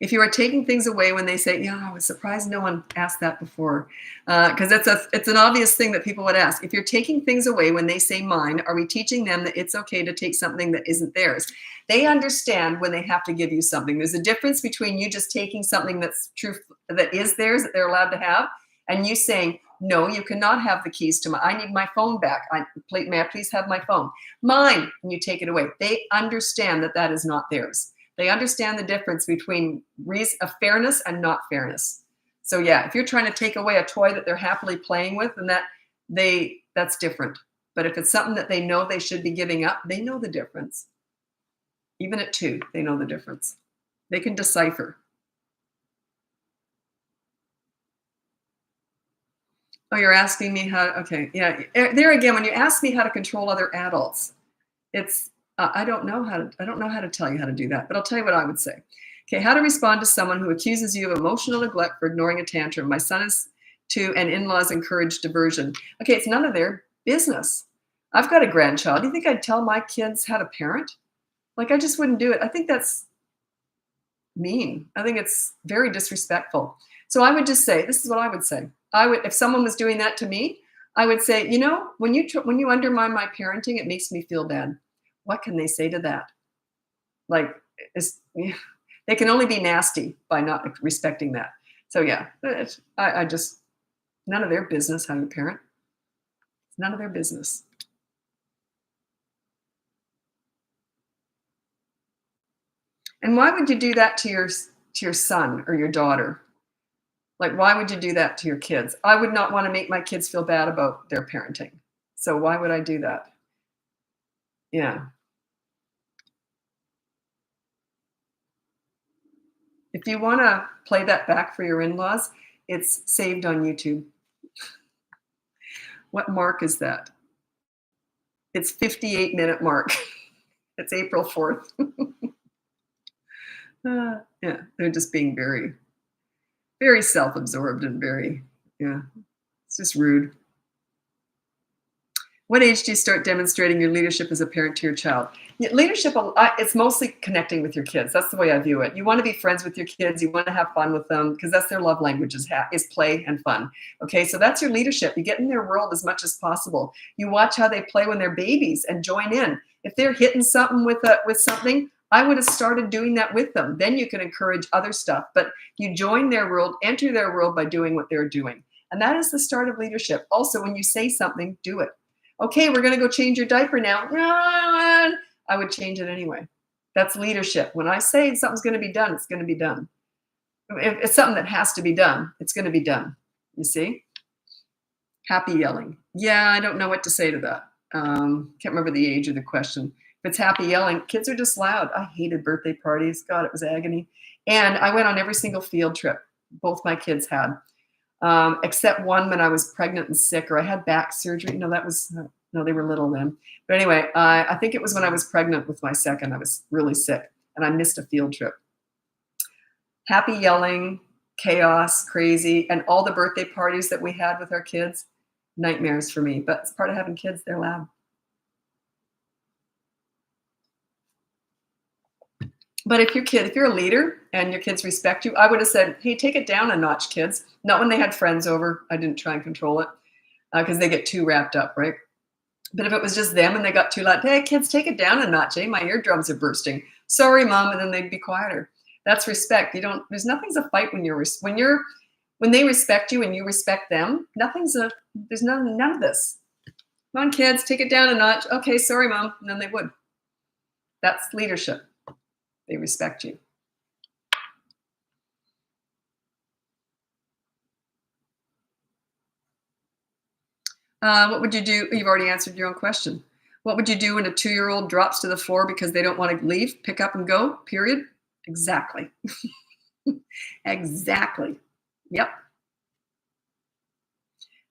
If you are taking things away when they say, yeah, I was surprised no one asked that before. Because it's an obvious thing that people would ask. If you're taking things away when they say mine, are we teaching them that it's okay to take something that isn't theirs? They understand when they have to give you something. There's a difference between you just taking something that's true, that is theirs, that they're allowed to have, and you saying, no, you cannot have the keys to I need my phone back. May I please have my phone? Mine, and you take it away. They understand that that is not theirs. They understand the difference between fairness and not fairness. So yeah, if you're trying to take away a toy that they're happily playing with, and that's different. But if it's something that they know they should be giving up, they know the difference. Even at 2, they know the difference. They can decipher. Oh, you're asking me how, okay, yeah. There again, when you ask me how to control other adults, it's, I don't know how to tell you how to do that, but I'll tell you what I would say. Okay, how to respond to someone who accuses you of emotional neglect for ignoring a tantrum. My son is 2 and in-laws encourage diversion. Okay, it's none of their business. I've got a grandchild. Do you think I'd tell my kids how to parent? Like, I just wouldn't do it. I think that's mean. I think it's very disrespectful. So I would just say, this is what I would say. If someone was doing that to me, I would say, you know, when you undermine my parenting, it makes me feel bad. What can they say to that? Like, they can only be nasty by not respecting that. So yeah, I just, none of their business how to parent. It's none of their business. And why would you do that to your son or your daughter? Like, why would you do that to your kids? I would not want to make my kids feel bad about their parenting. So why would I do that? Yeah. If you want to play that back for your in-laws, it's saved on YouTube. What mark is that? It's 58-minute mark. It's April 4th. Yeah, they're just being very, very self-absorbed and very, yeah, it's just rude. What age do you start demonstrating your leadership as a parent to your child? Leadership, it's mostly connecting with your kids. That's the way I view it. You want to be friends with your kids. You want to have fun with them because that's their love language is play and fun. Okay, so that's your leadership. You get in their world as much as possible. You watch how they play when they're babies and join in. If they're hitting something with something, I would have started doing that with them. Then you can encourage other stuff. But you join their world, enter their world by doing what they're doing. And that is the start of leadership. Also, when you say something, do it. Okay, we're going to go change your diaper now. I would change it anyway. That's leadership. When I say something's going to be done, it's going to be done. If it's something that has to be done, it's going to be done. You see? Happy yelling. Yeah, I don't know what to say to that. Can't remember the age of the question. If it's happy yelling, kids are just loud. I hated birthday parties. God, it was agony. And I went on every single field trip. Both my kids had, except one when I was pregnant and sick, or I had back surgery. No, that was no, they were little then. But anyway, I think it was when I was pregnant with my second. I was really sick, and I missed a field trip. Happy yelling, chaos, crazy, and all the birthday parties that we had with our kids, nightmares for me. But it's part of having kids; they're loud. But if you're a leader and your kids respect you, I would have said, "Hey, take it down a notch, kids." Not when they had friends over. I didn't try and control it because they get too wrapped up, right? But if it was just them and they got too loud, "Hey, kids, take it down a notch. Hey, my eardrums are bursting. Sorry, mom," and then they'd be quieter. That's respect. You don't. There's nothing's a fight when they respect you and you respect them. There's none of this. Come on, kids, take it down a notch. Okay, sorry, mom, and then they would. That's leadership. They respect you. What would you do? You've already answered your own question. What would you do when a 2-year-old drops to the floor because they don't want to leave, pick up and go, period? Exactly. Exactly. Yep.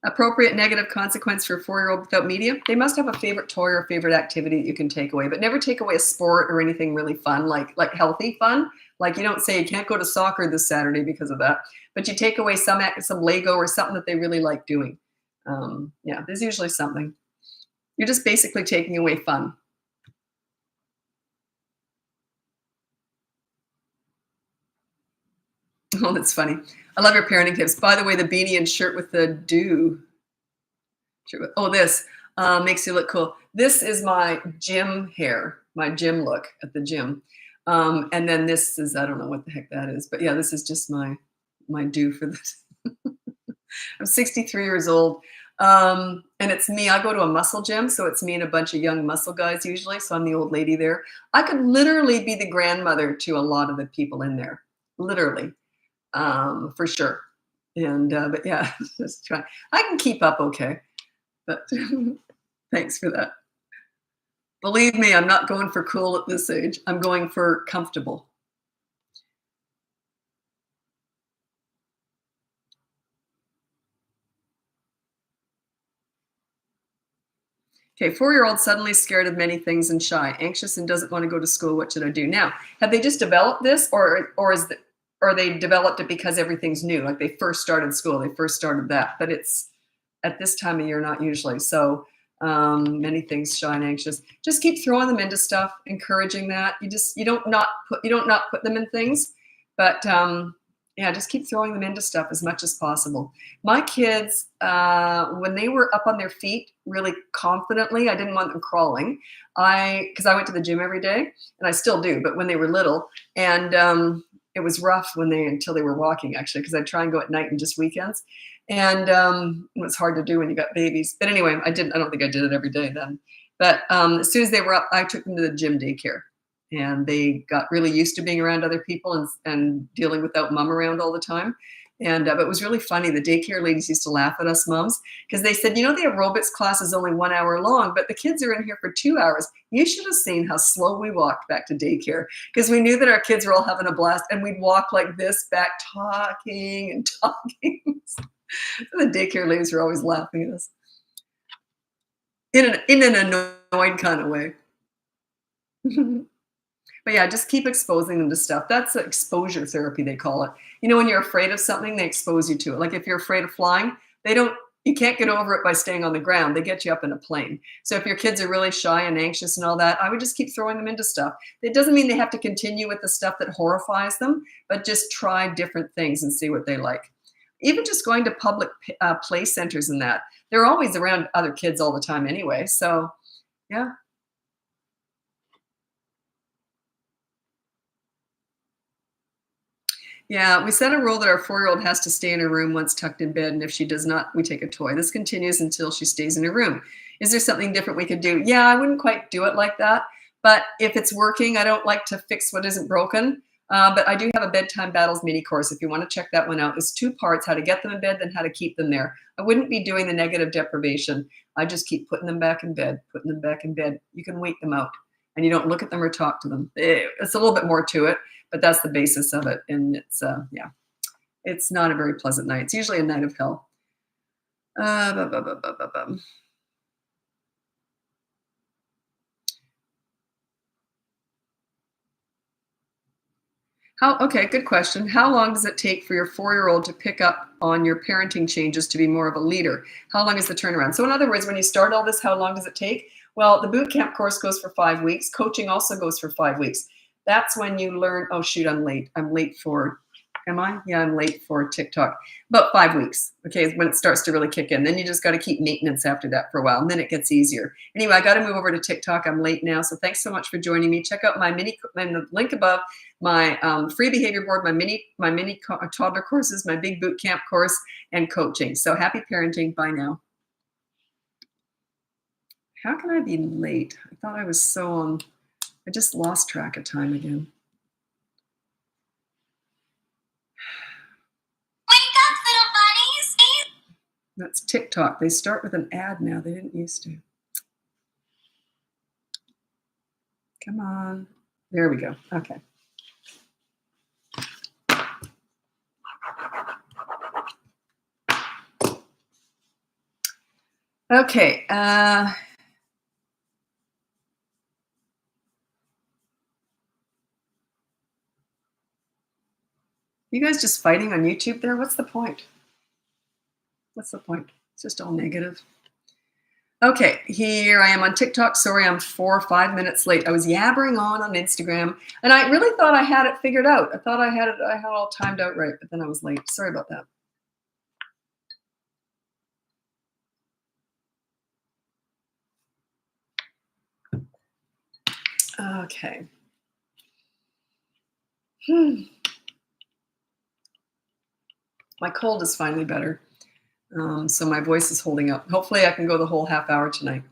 Appropriate negative consequence for a 4-year-old without media. They must have a favorite toy or favorite activity that you can take away, but never take away a sport or anything really fun, like healthy fun. Like you don't say you can't go to soccer this Saturday because of that, but you take away some Lego or something that they really like doing. Yeah, there's usually something. You're just basically taking away fun. Oh, that's funny. I love your parenting tips. By the way, the beanie and shirt with the do. Oh, this makes you look cool. This is my gym hair, my gym look at the gym. And then this is, I don't know what the heck that is, but yeah, this is just my do for this. I'm 63 years old. And it's me. I go to a muscle gym, so it's me and a bunch of young muscle guys usually. So I'm the old lady there. I could literally be the grandmother to a lot of the people in there, literally, for sure. And but yeah, just try. I can keep up okay, but thanks for that. Believe me, I'm not going for cool at this age. I'm going for comfortable. Okay, 4-year-old suddenly scared of many things and shy, anxious and doesn't want to go to school. What should I do? Now, have they just developed this, or they developed it because everything's new? Like they first started school, they first started that, but it's at this time of year not usually. So many things shy and anxious. Just keep throwing them into stuff, encouraging that. You don't not put them in things, but yeah, just keep throwing them into stuff as much as possible. My kids, when they were up on their feet really confidently, I didn't want them crawling. Because I went to the gym every day, and I still do, but when they were little, and it was rough until they were walking, actually, because I'd try and go at night and just weekends. And it was hard to do when you got babies. But anyway, I don't think I did it every day then. But as soon as they were up, I took them to the gym daycare. And they got really used to being around other people and dealing without mom around all the time. And but it was really funny. The daycare ladies used to laugh at us moms because they said, the aerobics class is only 1 hour long, but the kids are in here for 2 hours. You should have seen how slow we walked back to daycare because we knew that our kids were all having a blast, and we'd walk like this back, talking and talking. So the daycare ladies were always laughing at us in an annoyed kind of way. But yeah, just keep exposing them to stuff. That's exposure therapy, they call it. When you're afraid of something, they expose you to it. Like if you're afraid of flying, you can't get over it by staying on the ground. They get you up in a plane. So if your kids are really shy and anxious and all that, I would just keep throwing them into stuff. It doesn't mean they have to continue with the stuff that horrifies them, but just try different things and see what they like. Even just going to public play centers and that, they're always around other kids all the time anyway. So yeah. Yeah, we set a rule that our 4-year-old has to stay in her room once tucked in bed, and if she does not, we take a toy. This continues until she stays in her room. Is there something different we could do? Yeah, I wouldn't quite do it like that, but if it's working, I don't like to fix what isn't broken, but I do have a Bedtime Battles mini course. If you want to check that one out, it's 2 parts, how to get them in bed, then how to keep them there. I wouldn't be doing the negative deprivation. I just keep putting them back in bed, putting them back in bed. You can wait them out, and you don't look at them or talk to them. It's a little bit more to it, but that's the basis of it. And it's, yeah. It's not a very pleasant night. It's usually a night of hell. Bu- bu- bu- bu- bu- bu. Okay, good question. How long does it take for your 4-year-old to pick up on your parenting changes to be more of a leader? How long is the turnaround? So in other words, when you start all this, how long does it take? Well, the boot camp course goes for 5 weeks. Coaching also goes for 5 weeks. That's when you learn, oh shoot, I'm late. I'm late for, am I? Yeah, I'm late for TikTok. About 5 weeks, okay, is when it starts to really kick in. Then you just got to keep maintenance after that for a while, and then it gets easier. Anyway, I got to move over to TikTok. I'm late now, so thanks so much for joining me. Check out my the link above, my free behavior board, my mini toddler courses, my big boot camp course, and coaching. So happy parenting. Bye now. How can I be late? I thought I was so on. I just lost track of time again. Wake up, little bunnies! That's TikTok. They start with an ad now. They didn't used to. Come on. There we go. Okay. Okay. You guys just fighting on YouTube there? What's the point? What's the point? It's just all negative. Okay, here I am on TikTok. Sorry, I'm 4 or 5 minutes late. I was yabbering on Instagram, and I really thought I had it figured out. I thought I had it all timed out right, but then I was late. Sorry about that. Okay. My cold is finally better, so my voice is holding up. Hopefully I can go the whole half hour tonight,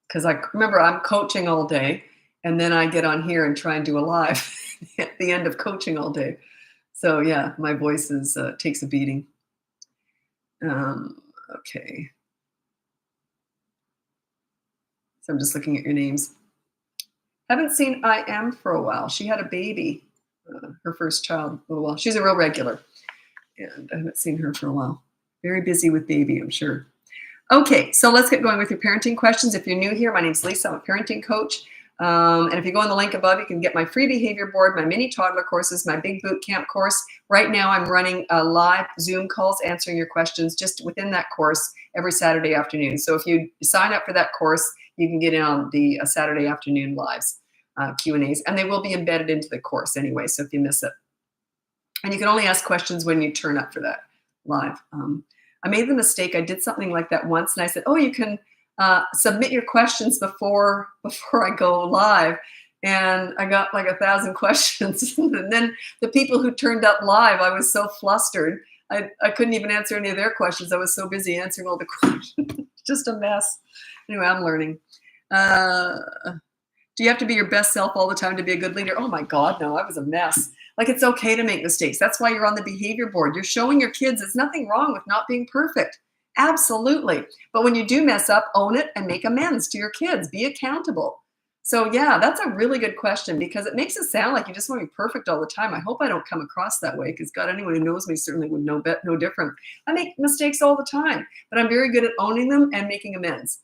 because I remember I'm coaching all day, and then I get on here and try and do a live at the end of coaching all day. So yeah, my voice takes a beating. Okay. So I'm just looking at your names. Haven't seen I Am for a while. She had a baby, her first child, a little while. She's a real regular, and I haven't seen her for a while. Very busy with baby, I'm sure. Okay, so let's get going with your parenting questions. If you're new here, my name's Lisa. I'm a parenting coach. And if you go on the link above, you can get my free behavior board, my mini toddler courses, my big boot camp course. Right now, I'm running live Zoom calls answering your questions just within that course every Saturday afternoon. So if you sign up for that course, you can get in on the Saturday afternoon lives, Q&As, and they will be embedded into the course anyway, so if you miss it. And you can only ask questions when you turn up for that live. I made the mistake, I did something like that once, and I said, oh, you can submit your questions before I go live. And I got like 1,000 questions. And then the people who turned up live, I was so flustered. I couldn't even answer any of their questions. I was so busy answering all the questions. Just a mess. Anyway, I'm learning. Do you have to be your best self all the time to be a good leader? Oh my God, no, I was a mess. Like, it's okay to make mistakes. That's why you're on the behavior board. You're showing your kids there's nothing wrong with not being perfect. Absolutely. But when you do mess up, own it and make amends to your kids. Be accountable. So yeah, that's a really good question, because it makes it sound like you just want to be perfect all the time. I hope I don't come across that way, because God, anyone who knows me certainly would know no different. I make mistakes all the time, but I'm very good at owning them and making amends.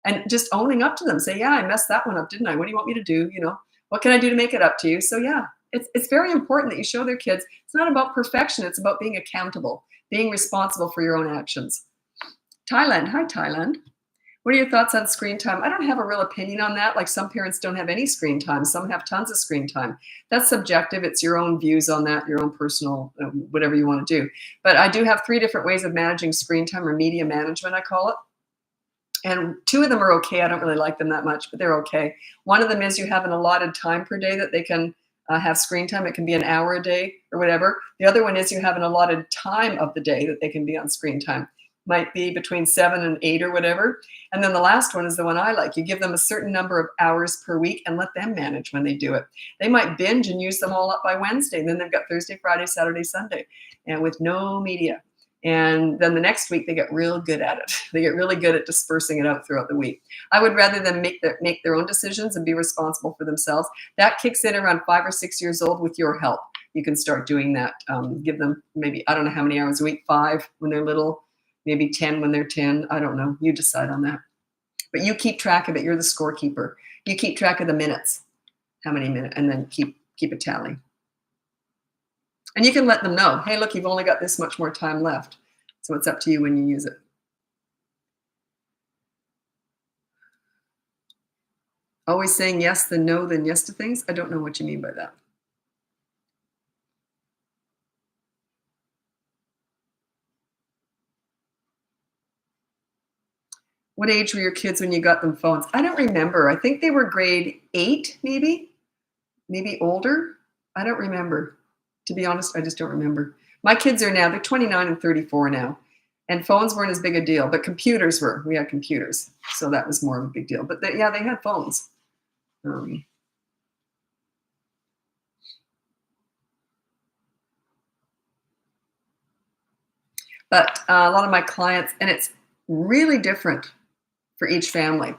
And just owning up to them. Say, yeah, I messed that one up, didn't I? What do you want me to do? You know, what can I do to make it up to you? So yeah, it's very important that you show their kids it's not about perfection. It's about being accountable, being responsible for your own actions. Thailand. Hi, Thailand. What are your thoughts on screen time? I don't have a real opinion on that. Like, some parents don't have any screen time. Some have tons of screen time. That's subjective. It's your own views on that, your own personal, whatever you want to do. But I do have 3 different ways of managing screen time, or media management, I call it. And 2 of them are okay. I don't really like them that much, but they're okay. One of them is you have an allotted time per day that they can have screen time. It can be an hour a day or whatever. The other one is you have an allotted time of the day that they can be on screen time. Might be between 7 and 8 or whatever. And then the last one is the one I like. You give them a certain number of hours per week and let them manage when they do it. They might binge and use them all up by Wednesday. And then they've got Thursday, Friday, Saturday, Sunday, and with no media. And then the next week, they get real good at it. They get really good at dispersing it out throughout the week. I would rather them make their own decisions and be responsible for themselves. That kicks in around 5 or 6 years old with your help. you can start doing that. Give them maybe, I don't know how many hours a week, 5 when they're little, maybe 10 when they're 10. I don't know. You decide on that. But you keep track of it. You're the scorekeeper. You keep track of the minutes, how many minutes, and then keep a tally. And you can let them know, hey, look, you've only got this much more time left. So it's up to you when you use it. Always saying yes, then no, then yes to things. I don't know what you mean by that. What age were your kids when you got them phones? I don't remember. I think they were grade 8, maybe older. I don't remember. To be honest, I just don't remember. My kids are now, they're 29 and 34 now. And phones weren't as big a deal, but computers were. We had computers. So that was more of a big deal. But they had phones. But a lot of my clients, and it's really different for each family.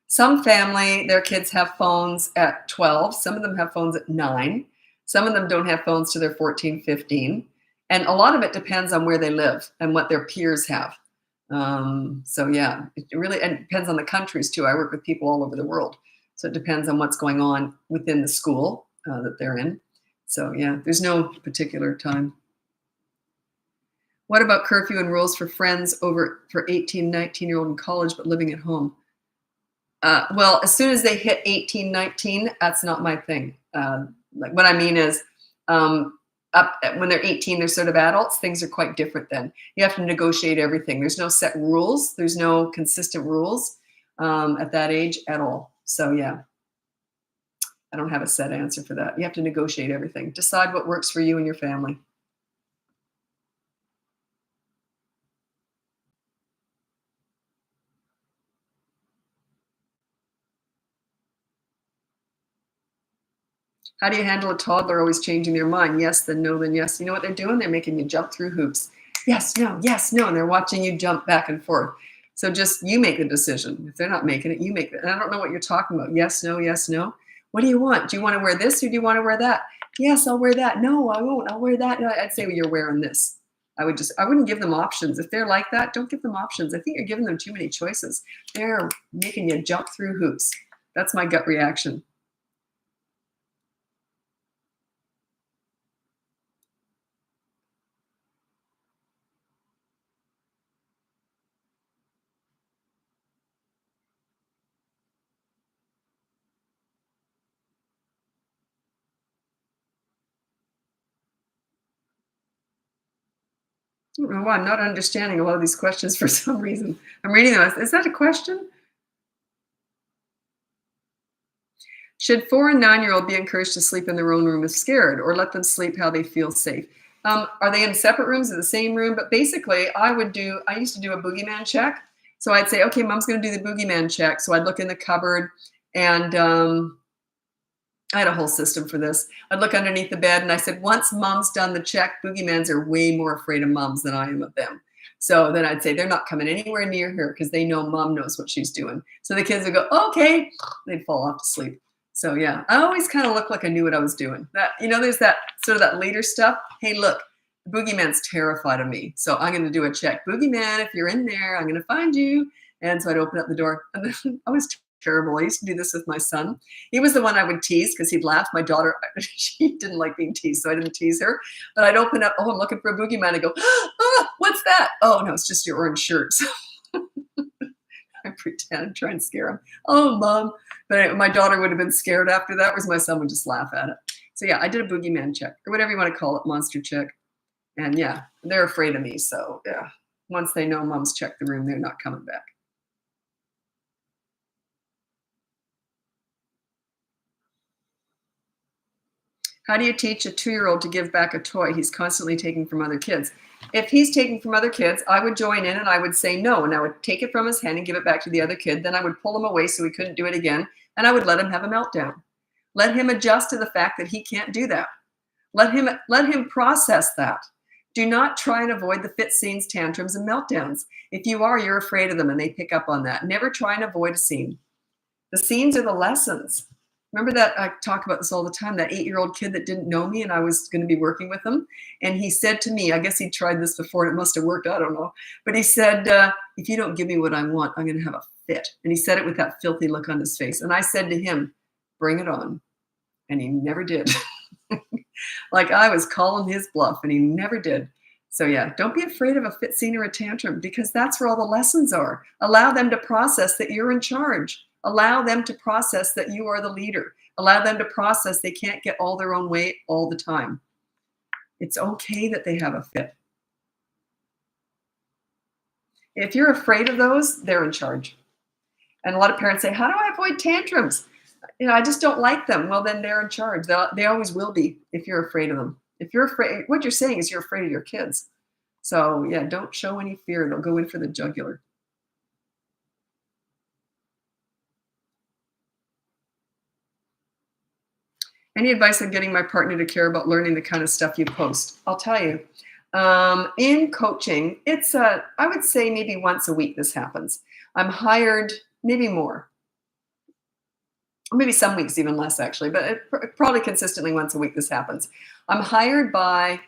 Some family, their kids have phones at 12. Some of them have phones at 9. Some of them don't have phones till they're 14, 15. And a lot of it depends on where they live and what their peers have. So yeah, it really, and it depends on the countries too. I work with people all over the world. So it depends on what's going on within the school that they're in. So yeah, there's no particular time. What about curfew and rules for friends over for 18, 19-year-old in college but living at home? Well, as soon as they hit 18, 19, that's not my thing. Like what I mean is when they're 18, they're sort of adults. Things are quite different then. You have to negotiate everything. There's no set rules. There's no consistent rules at that age at all. So yeah, I don't have a set answer for that. You have to negotiate everything. Decide what works for you and your family. How do you handle a toddler always changing their mind? Yes, then no, then yes. You know what they're doing? They're making you jump through hoops. Yes, no, and they're watching you jump back and forth. So just you make the decision. If they're not making it, you make it. And I don't know what you're talking about. Yes, no, yes, no. What do you want? Do you want to wear this or do you want to wear that? Yes, I'll wear that. No, I won't. I'll wear that. No, I'd say, well, you're wearing this. I wouldn't give them options. If they're like that, don't give them options. I think you're giving them too many choices. They're making you jump through hoops. That's my gut reaction. I don't know why I'm not understanding a lot of these questions for some reason. I'm reading them. Is that a question? Should 4 and 9-year-old be encouraged to sleep in their own room if scared, or let them sleep how they feel safe? Are they in separate rooms or the same room? But basically, I used to do a boogeyman check. So I'd say, okay, mom's going to do the boogeyman check. So I'd look in the cupboard and I had a whole system for this. I'd look underneath the bed and I said, once mom's done the check, boogeymans are way more afraid of moms than I am of them. So then I'd say they're not coming anywhere near her because they know mom knows what she's doing. So the kids would go, okay, they'd fall off to sleep. So yeah, I always kind of looked like I knew what I was doing. That, there's that sort of that leader stuff. Hey, look, the boogeyman's terrified of me. So I'm going to do a check. Boogeyman, if you're in there, I'm going to find you. And so I'd open up the door. And then I was terrible. I used to do this with my son. He was the one I would tease because he'd laugh. My daughter, she didn't like being teased, so I didn't tease her. But I'd open up, oh, I'm looking for a boogeyman. I go, what's that? Oh, no, it's just your orange shirt. So I pretend, try and scare him. Oh, mom. But anyway, my daughter would have been scared after that, whereas my son would just laugh at it. So yeah, I did a boogeyman check, or whatever you want to call it, monster check. And yeah, they're afraid of me. So yeah, once they know mom's checked the room, they're not coming back. How do you teach a 2-year-old to give back a toy he's constantly taking from other kids? If he's taking from other kids, I would join in and I would say no. And I would take it from his hand and give it back to the other kid. Then I would pull him away so he couldn't do it again. And I would let him have a meltdown. Let him adjust to the fact that he can't do that. Let him process that. Do not try and avoid the fit scenes, tantrums, and meltdowns. If you are, you're afraid of them and they pick up on that. Never try and avoid a scene. The scenes are the lessons. Remember that I talk about this all the time, that 8-year-old kid that didn't know me and I was going to be working with him. And he said to me, I guess he tried this before and it must have worked, I don't know. But he said, if you don't give me what I want, I'm going to have a fit. And he said it with that filthy look on his face. And I said to him, bring it on. And he never did. Like I was calling his bluff and he never did. So yeah, don't be afraid of a fit scene or a tantrum because that's where all the lessons are. Allow them to process that you're in charge. Allow them to process that you are the leader. Allow them to process they can't get all their own way all the time. It's okay that they have a fit. If you're afraid of those, they're in charge. And a lot of parents say, how do I avoid tantrums? I just don't like them. Well, then they're in charge. They always will be if you're afraid of them. If you're afraid, what you're saying is you're afraid of your kids. So yeah, don't show any fear. They'll go in for the jugular. Any advice on getting my partner to care about learning the kind of stuff you post? I'll tell you. In coaching, it's I would say maybe once a week this happens. I'm hired, maybe more. Maybe some weeks even less actually, but probably consistently once a week this happens. I'm hired by,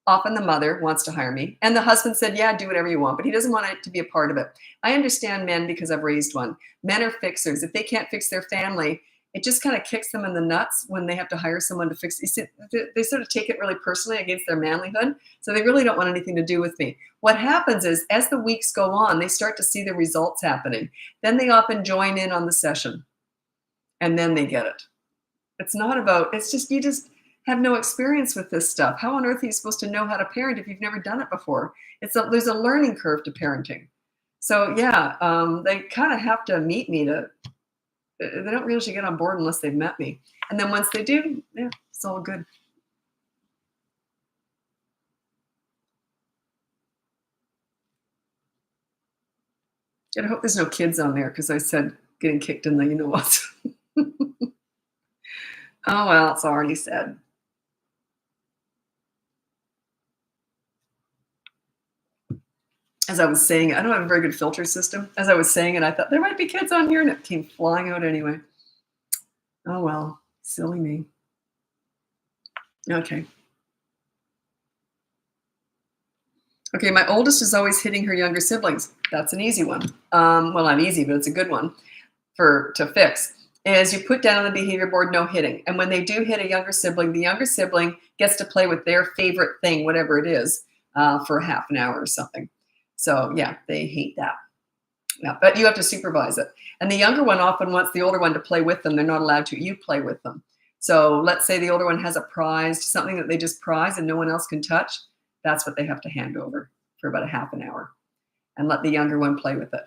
often the mother wants to hire me, and the husband said, yeah, do whatever you want, but he doesn't want it to be a part of it. I understand men because I've raised one. Men are fixers. If they can't fix their family, it just kind of kicks them in the nuts when they have to hire someone to fix it. They sort of take it really personally against their manlyhood, so they really don't want anything to do with me. What happens is, as the weeks go on, they start to see the results happening. Then they often join in on the session. And then they get it. It's not about, it's just, you just have no experience with this stuff. How on earth are you supposed to know how to parent if you've never done it before? There's a learning curve to parenting. So yeah, they kind of have to meet me they don't usually get on board unless they've met me. And then once they do, yeah, it's all good. And I hope there's no kids on there because I said getting kicked in the you know what. Oh, well, it's already said. As I was saying, I don't have a very good filter system. As I was saying it, I thought there might be kids on here, and it came flying out anyway. Oh, well, silly me. Okay. Okay, my oldest is always hitting her younger siblings. That's an easy one. Well, not easy, but it's a good one to fix. Is you put down on the behavior board, no hitting. And when they do hit a younger sibling, the younger sibling gets to play with their favorite thing, whatever it is, for half an hour or something. So yeah, they hate that. Yeah, but you have to supervise it. And the younger one often wants the older one to play with them. They're not allowed to. You play with them. So let's say the older one has a prize, something that they just prize and no one else can touch. That's what they have to hand over for about a half an hour and let the younger one play with it.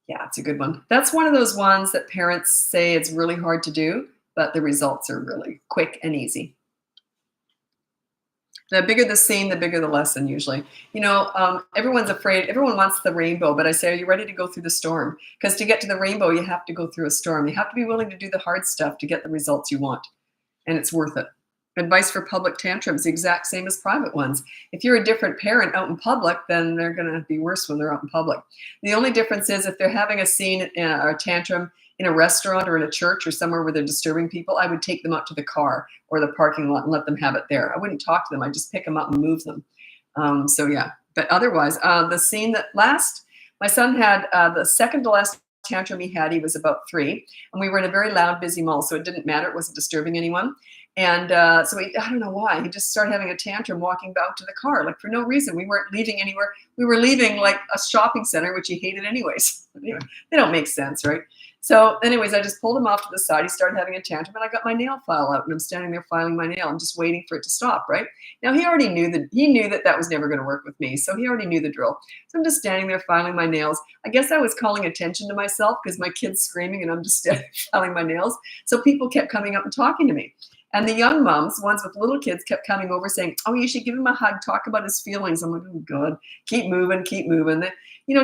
Yeah, it's a good one. That's one of those ones that parents say it's really hard to do, but the results are really quick and easy. The bigger the scene, the bigger the lesson usually. Everyone's afraid, everyone wants the rainbow, but I say, are you ready to go through the storm? Because to get to the rainbow, you have to go through a storm. You have to be willing to do the hard stuff to get the results you want, and it's worth it. Advice for public tantrums, the exact same as private ones. If you're a different parent out in public, then they're going to be worse when they're out in public. The only difference is if they're having a scene or a tantrum in a restaurant or in a church or somewhere where they're disturbing people, I would take them out to the car or the parking lot and let them have it there. I wouldn't talk to them. I just pick them up and move them. So yeah, but otherwise, the scene that my son had the second to last tantrum he had, he was about 3, and we were in a very loud, busy mall, so it didn't matter. It wasn't disturbing anyone. And so I don't know why, he just started having a tantrum walking back to the car, like for no reason. We weren't leaving anywhere. We were leaving like a shopping center, which he hated anyways. Anyway, they don't make sense, right? So anyways, I just pulled him off to the side. He started having a tantrum, and I got my nail file out, and I'm standing there filing my nail. I'm just waiting for it to stop, right? Now, he already knew that was never going to work with me, so he already knew the drill. So I'm just standing there filing my nails. I guess I was calling attention to myself because my kid's screaming, and I'm just standing filing my nails. So people kept coming up and talking to me. And the young moms, ones with little kids, kept coming over saying, oh, you should give him a hug, talk about his feelings. I'm like, oh, God, keep moving, keep moving.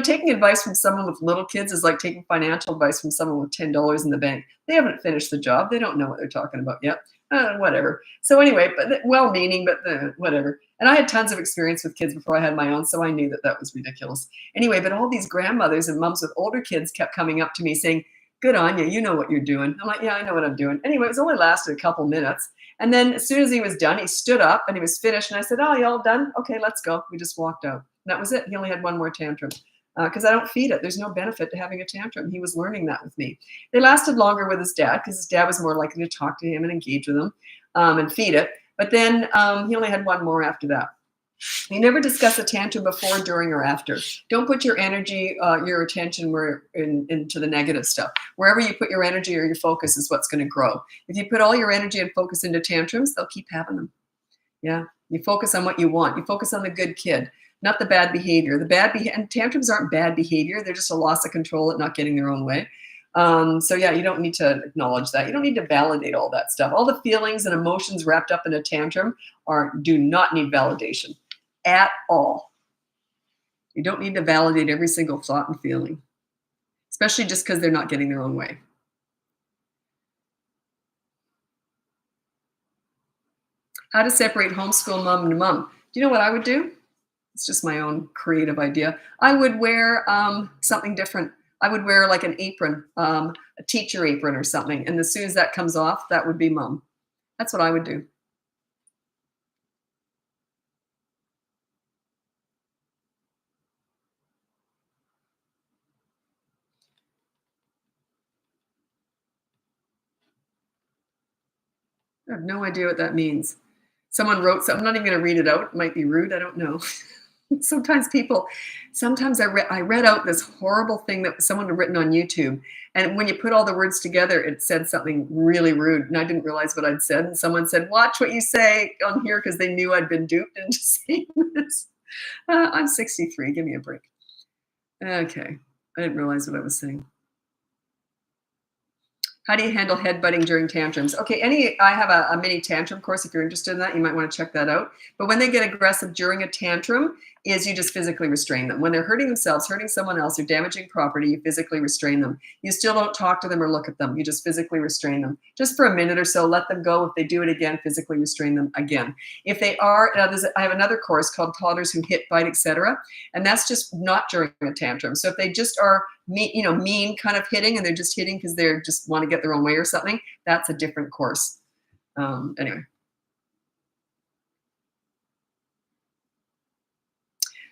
Taking advice from someone with little kids is like taking financial advice from someone with $10 in the bank. They haven't finished the job. They don't know what they're talking about yet. Whatever. So anyway, but well-meaning, but whatever. And I had tons of experience with kids before I had my own, so I knew that was ridiculous. Anyway, but all these grandmothers and moms with older kids kept coming up to me saying, Good on you. You know what you're doing. I'm like, yeah, I know what I'm doing. Anyway, it was only lasted a couple minutes. And then as soon as he was done, he stood up and he was finished. And I said, oh, you all done? Okay, let's go. We just walked out. And that was it. He only had one more tantrum because I don't feed it. There's no benefit to having a tantrum. He was learning that with me. They lasted longer with his dad because his dad was more likely to talk to him and engage with him and feed it. But then he only had one more after that. You never discuss a tantrum before, during, or after. Don't put your energy, your attention into the negative stuff. Wherever you put your energy or your focus is what's going to grow. If you put all your energy and focus into tantrums, they'll keep having them. Yeah, you focus on what you want. You focus on the good kid, not the bad behavior. And tantrums aren't bad behavior. They're just a loss of control at not getting their own way. So yeah, you don't need to acknowledge that. You don't need to validate all that stuff. All the feelings and emotions wrapped up in a tantrum do not need validation at all. You don't need to validate every single thought and feeling, especially just because they're not getting their own way. How to separate homeschool mom and mom. Do you know what I would do? It's just my own creative idea. I would wear something different. I would wear like an apron, a teacher apron or something. And as soon as that comes off, that would be mom. That's what I would do. I have no idea what that means. Someone wrote something. I'm not even going to read it out. It might be rude. I don't know. Sometimes I read out this horrible thing that someone had written on YouTube. And when you put all the words together, it said something really rude. And I didn't realize what I'd said. And someone said, watch what you say on here, because they knew I'd been duped into saying this. I'm 63. Give me a break. Okay. I didn't realize what I was saying. How do you handle headbutting during tantrums? Okay, I have a mini tantrum course. If you're interested in that, you might want to check that out. But when they get aggressive during a tantrum, is you just physically restrain them. When they're hurting themselves, hurting someone else, or damaging property, you physically restrain them. You still don't talk to them or look at them. You just physically restrain them. Just for a minute or so, let them go. If they do it again, physically restrain them again. If they are, I have another course called Toddlers Who Hit, Bite, Etc. And that's just not during a tantrum. So if they just are mean kind of hitting, and they're just hitting because they just want to get their own way or something, that's a different course. Anyway.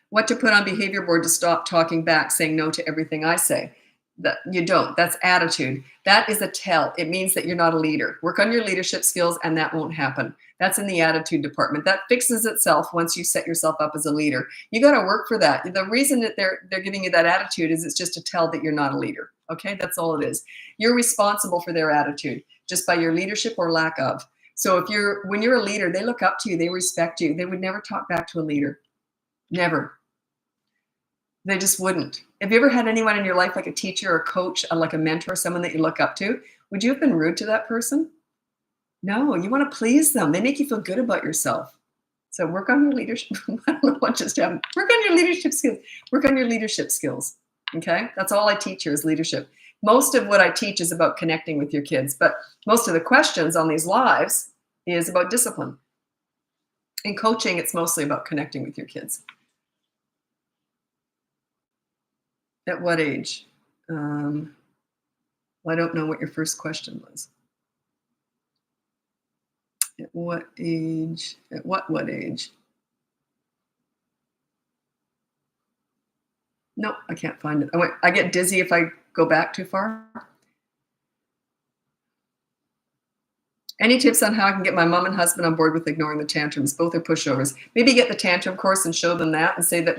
What to put on behavior board to stop talking back, saying no to everything I say. That you don't. That's attitude. That is a tell. It means that you're not a leader. Work on your leadership skills, and that won't happen. That's in the attitude department. That fixes itself once you set yourself up as a leader. You got to work for that. The reason that they're giving you that attitude is it's just a tell that you're not a leader. Okay, that's all it is. You're responsible for their attitude just by your leadership or lack of. So when you're a leader, they look up to you. They respect you. They would never talk back to a leader. Never. They just wouldn't. Have you ever had anyone in your life, like a teacher or a coach, like a mentor, someone that you look up to? Would you have been rude to that person? No, you want to please them. They make you feel good about yourself. So work on your leadership. I don't know what just happened. Work on your leadership skills. Work on your leadership skills. Okay? That's all I teach here is leadership. Most of what I teach is about connecting with your kids, but most of the questions on these lives is about discipline. In coaching, it's mostly about connecting with your kids. At what age? Well, I don't know what your first question was. At what age? At what age? No, I can't find it. I get dizzy if I go back too far. Any tips on how I can get my mom and husband on board with ignoring the tantrums? Both are pushovers. Maybe get the tantrum course and show them that, and say that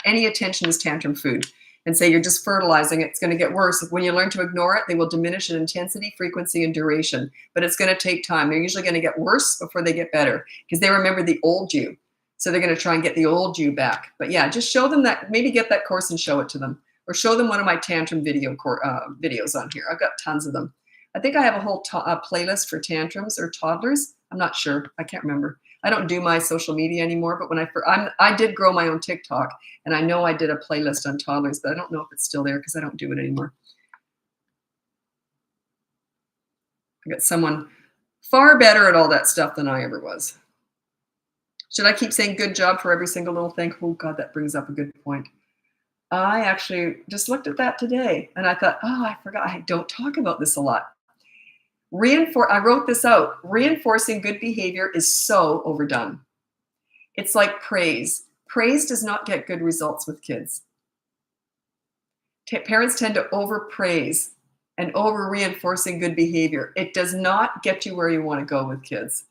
any attention is tantrum food. And say you're just fertilizing it. It's going to get worse. When you learn to ignore it, they will diminish in intensity, frequency, and duration. But it's going to take time. They're usually going to get worse before they get better because they remember the old you. So they're going to try and get the old you back. But yeah, just show them that. Maybe get that course and show it to them. Or show them one of my tantrum videos on here. I've got tons of them. I think I have a whole playlist for tantrums or toddlers. I'm not sure. I can't remember. I don't do my social media anymore, but when I did grow my own TikTok, and I know I did a playlist on toddlers, but I don't know if it's still there because I don't do it anymore. I got someone far better at all that stuff than I ever was. Should I keep saying good job for every single little thing? Oh God, that brings up a good point. I actually just looked at that today and I thought, oh, I forgot. I don't talk about this a lot. I wrote this out. Reinforcing good behavior is so overdone. It's like praise. Praise does not get good results with kids. Parents tend to overpraise and over reinforcing good behavior. It does not get you where you want to go with kids.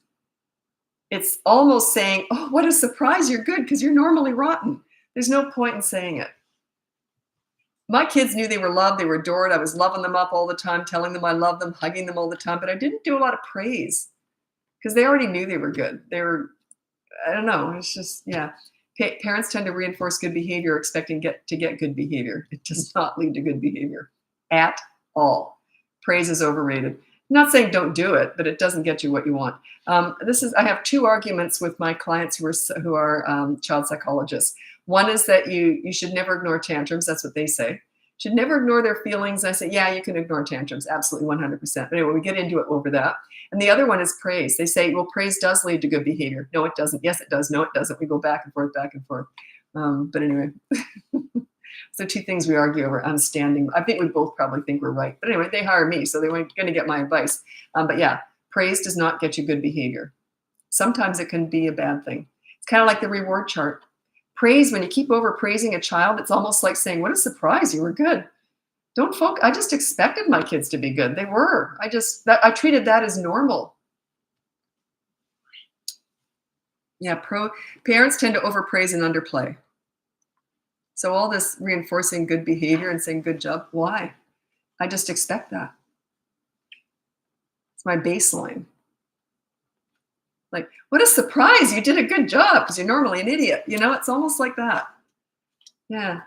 It's almost saying, oh, what a surprise, you're good because you're normally rotten. There's no point in saying it. My kids knew they were loved, they were adored. I was loving them up all the time, telling them I love them, hugging them all the time, but I didn't do a lot of praise because they already knew they were good. I don't know, it's just, yeah. Parents tend to reinforce good behavior expecting to get good behavior. It does not lead to good behavior at all. Praise is overrated. I'm not saying don't do it, but it doesn't get you what you want. I have two arguments with my clients who are child psychologists. One is that you should never ignore tantrums. That's what they say. Should never ignore their feelings. I say, yeah, you can ignore tantrums, absolutely 100%. But anyway, we get into it over that. And the other one is praise. They say, well, praise does lead to good behavior. No, it doesn't. Yes, it does. No, it doesn't. We go back and forth, back and forth. But anyway, so two things we argue over. I'm standing. I think we both probably think we're right. But anyway, they hire me, so they weren't going to get my advice. But yeah, praise does not get you good behavior. Sometimes it can be a bad thing. It's kind of like the reward chart. Praise, when you keep over praising a child, it's almost like saying, what a surprise, you were good. I just expected my kids to be good. They were. I treated that as normal. Yeah, parents tend to overpraise and underplay. So all this reinforcing good behavior and saying good job, why? I just expect that. It's my baseline. Like, what a surprise, you did a good job because you're normally an idiot. It's almost like that. Yeah.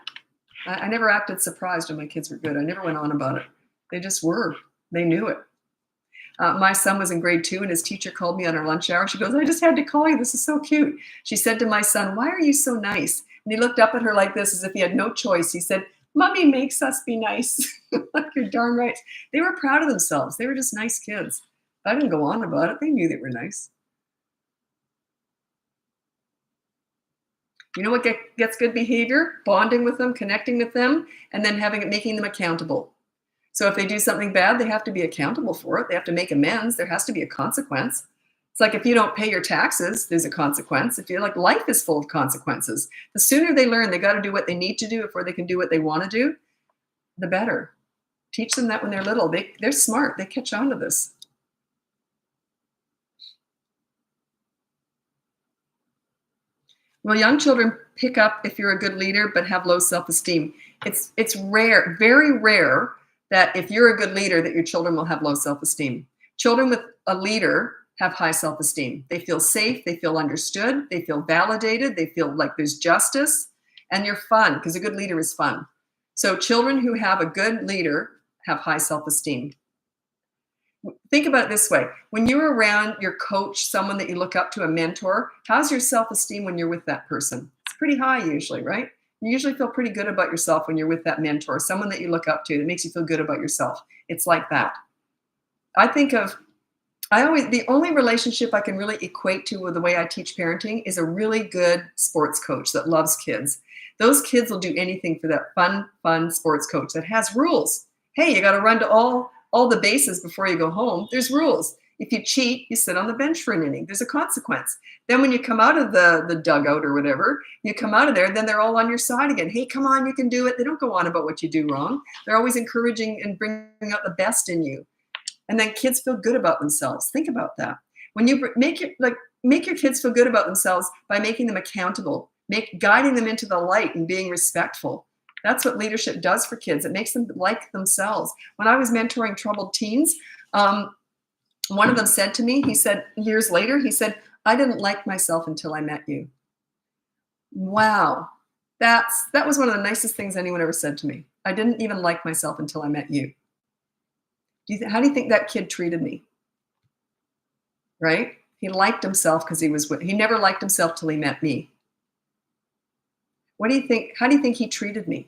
I never acted surprised when my kids were good. I never went on about it. They just were. They knew it. My son was in grade 2 and his teacher called me on our lunch hour. She goes, I just had to call you. This is so cute. She said to my son, why are you so nice? And he looked up at her like this as if he had no choice. He said, Mommy makes us be nice. Like, you're darn right. They were proud of themselves. They were just nice kids. I didn't go on about it. They knew they were nice. You know what gets good behavior? Bonding with them, connecting with them, and then making them accountable. So if they do something bad, they have to be accountable for it. They have to make amends. There has to be a consequence. It's like if you don't pay your taxes, there's a consequence. Life is full of consequences. The sooner they learn they got to do what they need to do before they can do what they want to do, the better. Teach them that when they're little. They're smart. They catch on to this. Well, young children pick up if you're a good leader but have low self-esteem. It's rare, very rare, that if you're a good leader that your children will have low self-esteem. Children with a leader have high self-esteem. They feel safe, they feel understood, they feel validated, they feel like there's justice, and you're fun because a good leader is fun. So children who have a good leader have high self-esteem. Think about it this way. When you're around your coach, someone that you look up to, a mentor, how's your self-esteem when you're with that person? It's pretty high usually, right? You usually feel pretty good about yourself when you're with that mentor, someone that you look up to that makes you feel good about yourself. It's like that. The only relationship I can really equate to with the way I teach parenting is a really good sports coach that loves kids. Those kids will do anything for that fun sports coach that has rules. Hey, you got to run to all the bases before you go home. There's rules. If you cheat, you sit on the bench for an inning. There's a consequence. Then when you come out of the dugout or whatever, you come out of there, then they're all on your side again. Hey, come on, you can do it. They don't go on about what you do wrong. They're always encouraging and bringing out the best in you. And then kids feel good about themselves. Think about that. When you make your kids feel good about themselves by making them accountable, guiding them into the light and being respectful. That's what leadership does for kids. It makes them like themselves. When I was mentoring troubled teens, one of them said to me, years later, he said, I didn't like myself until I met you. Wow. That was one of the nicest things anyone ever said to me. I didn't even like myself until I met you. How do you think that kid treated me? Right? He liked himself because he never liked himself till he met me. What do you think? How do you think he treated me?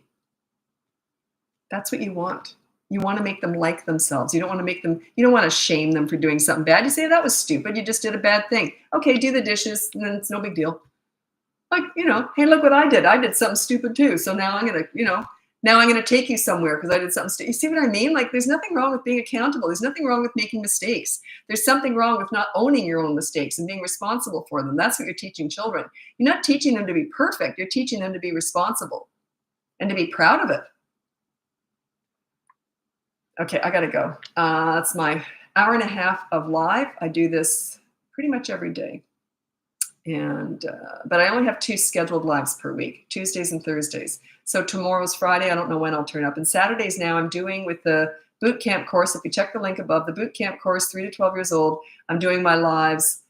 That's what you want. You want to make them like themselves. You don't want to shame them for doing something bad. You say, that was stupid. You just did a bad thing. Okay, do the dishes, and then it's no big deal. Like, hey, look what I did. I did something stupid too. So now I'm going to, now I'm going to take you somewhere because I did something stupid. You see what I mean? Like, there's nothing wrong with being accountable. There's nothing wrong with making mistakes. There's something wrong with not owning your own mistakes and being responsible for them. That's what you're teaching children. You're not teaching them to be perfect. You're teaching them to be responsible and to be proud of it. Okay, I got to go. That's my hour and a half of live. I do this pretty much every day. And but I only have 2 scheduled lives per week, Tuesdays and Thursdays. So tomorrow's Friday. I don't know when I'll turn up. And Saturdays now I'm doing with the boot camp course. If you check the link above, the boot camp course, 3 to 12 years old, I'm doing my lives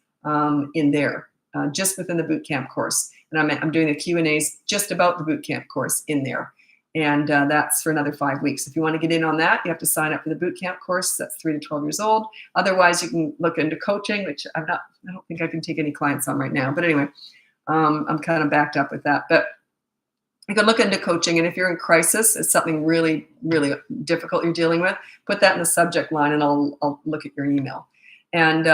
in there, just within the boot camp course. And I'm doing the Q&As just about the boot camp course in there. And that's for another 5 weeks. If you want to get in on that, you have to sign up for the boot camp course. That's 3 to 12 years old. Otherwise, you can look into coaching, which I don't think I can take any clients on right now. But anyway, I'm kind of backed up with that. But you can look into coaching. And if you're in crisis, it's something really, really difficult you're dealing with, put that in the subject line and I'll look at your email. And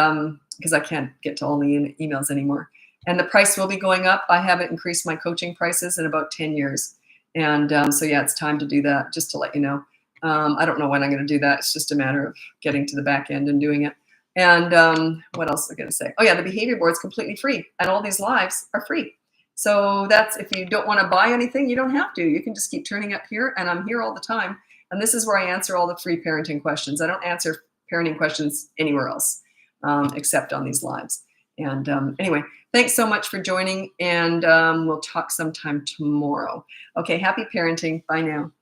because I can't get to all the emails anymore. And the price will be going up. I haven't increased my coaching prices in about 10 years. And so, yeah, it's time to do that, just to let you know. I don't know when I'm going to do that. It's just a matter of getting to the back end and doing it. And what else was I going to say? Oh, yeah, the behavior board is completely free. And all these lives are free. So that's, if you don't want to buy anything, you don't have to. You can just keep turning up here. And I'm here all the time. And this is where I answer all the free parenting questions. I don't answer parenting questions anywhere else except on these lives. And anyway, thanks so much for joining, and we'll talk sometime tomorrow. Okay, happy parenting. Bye now.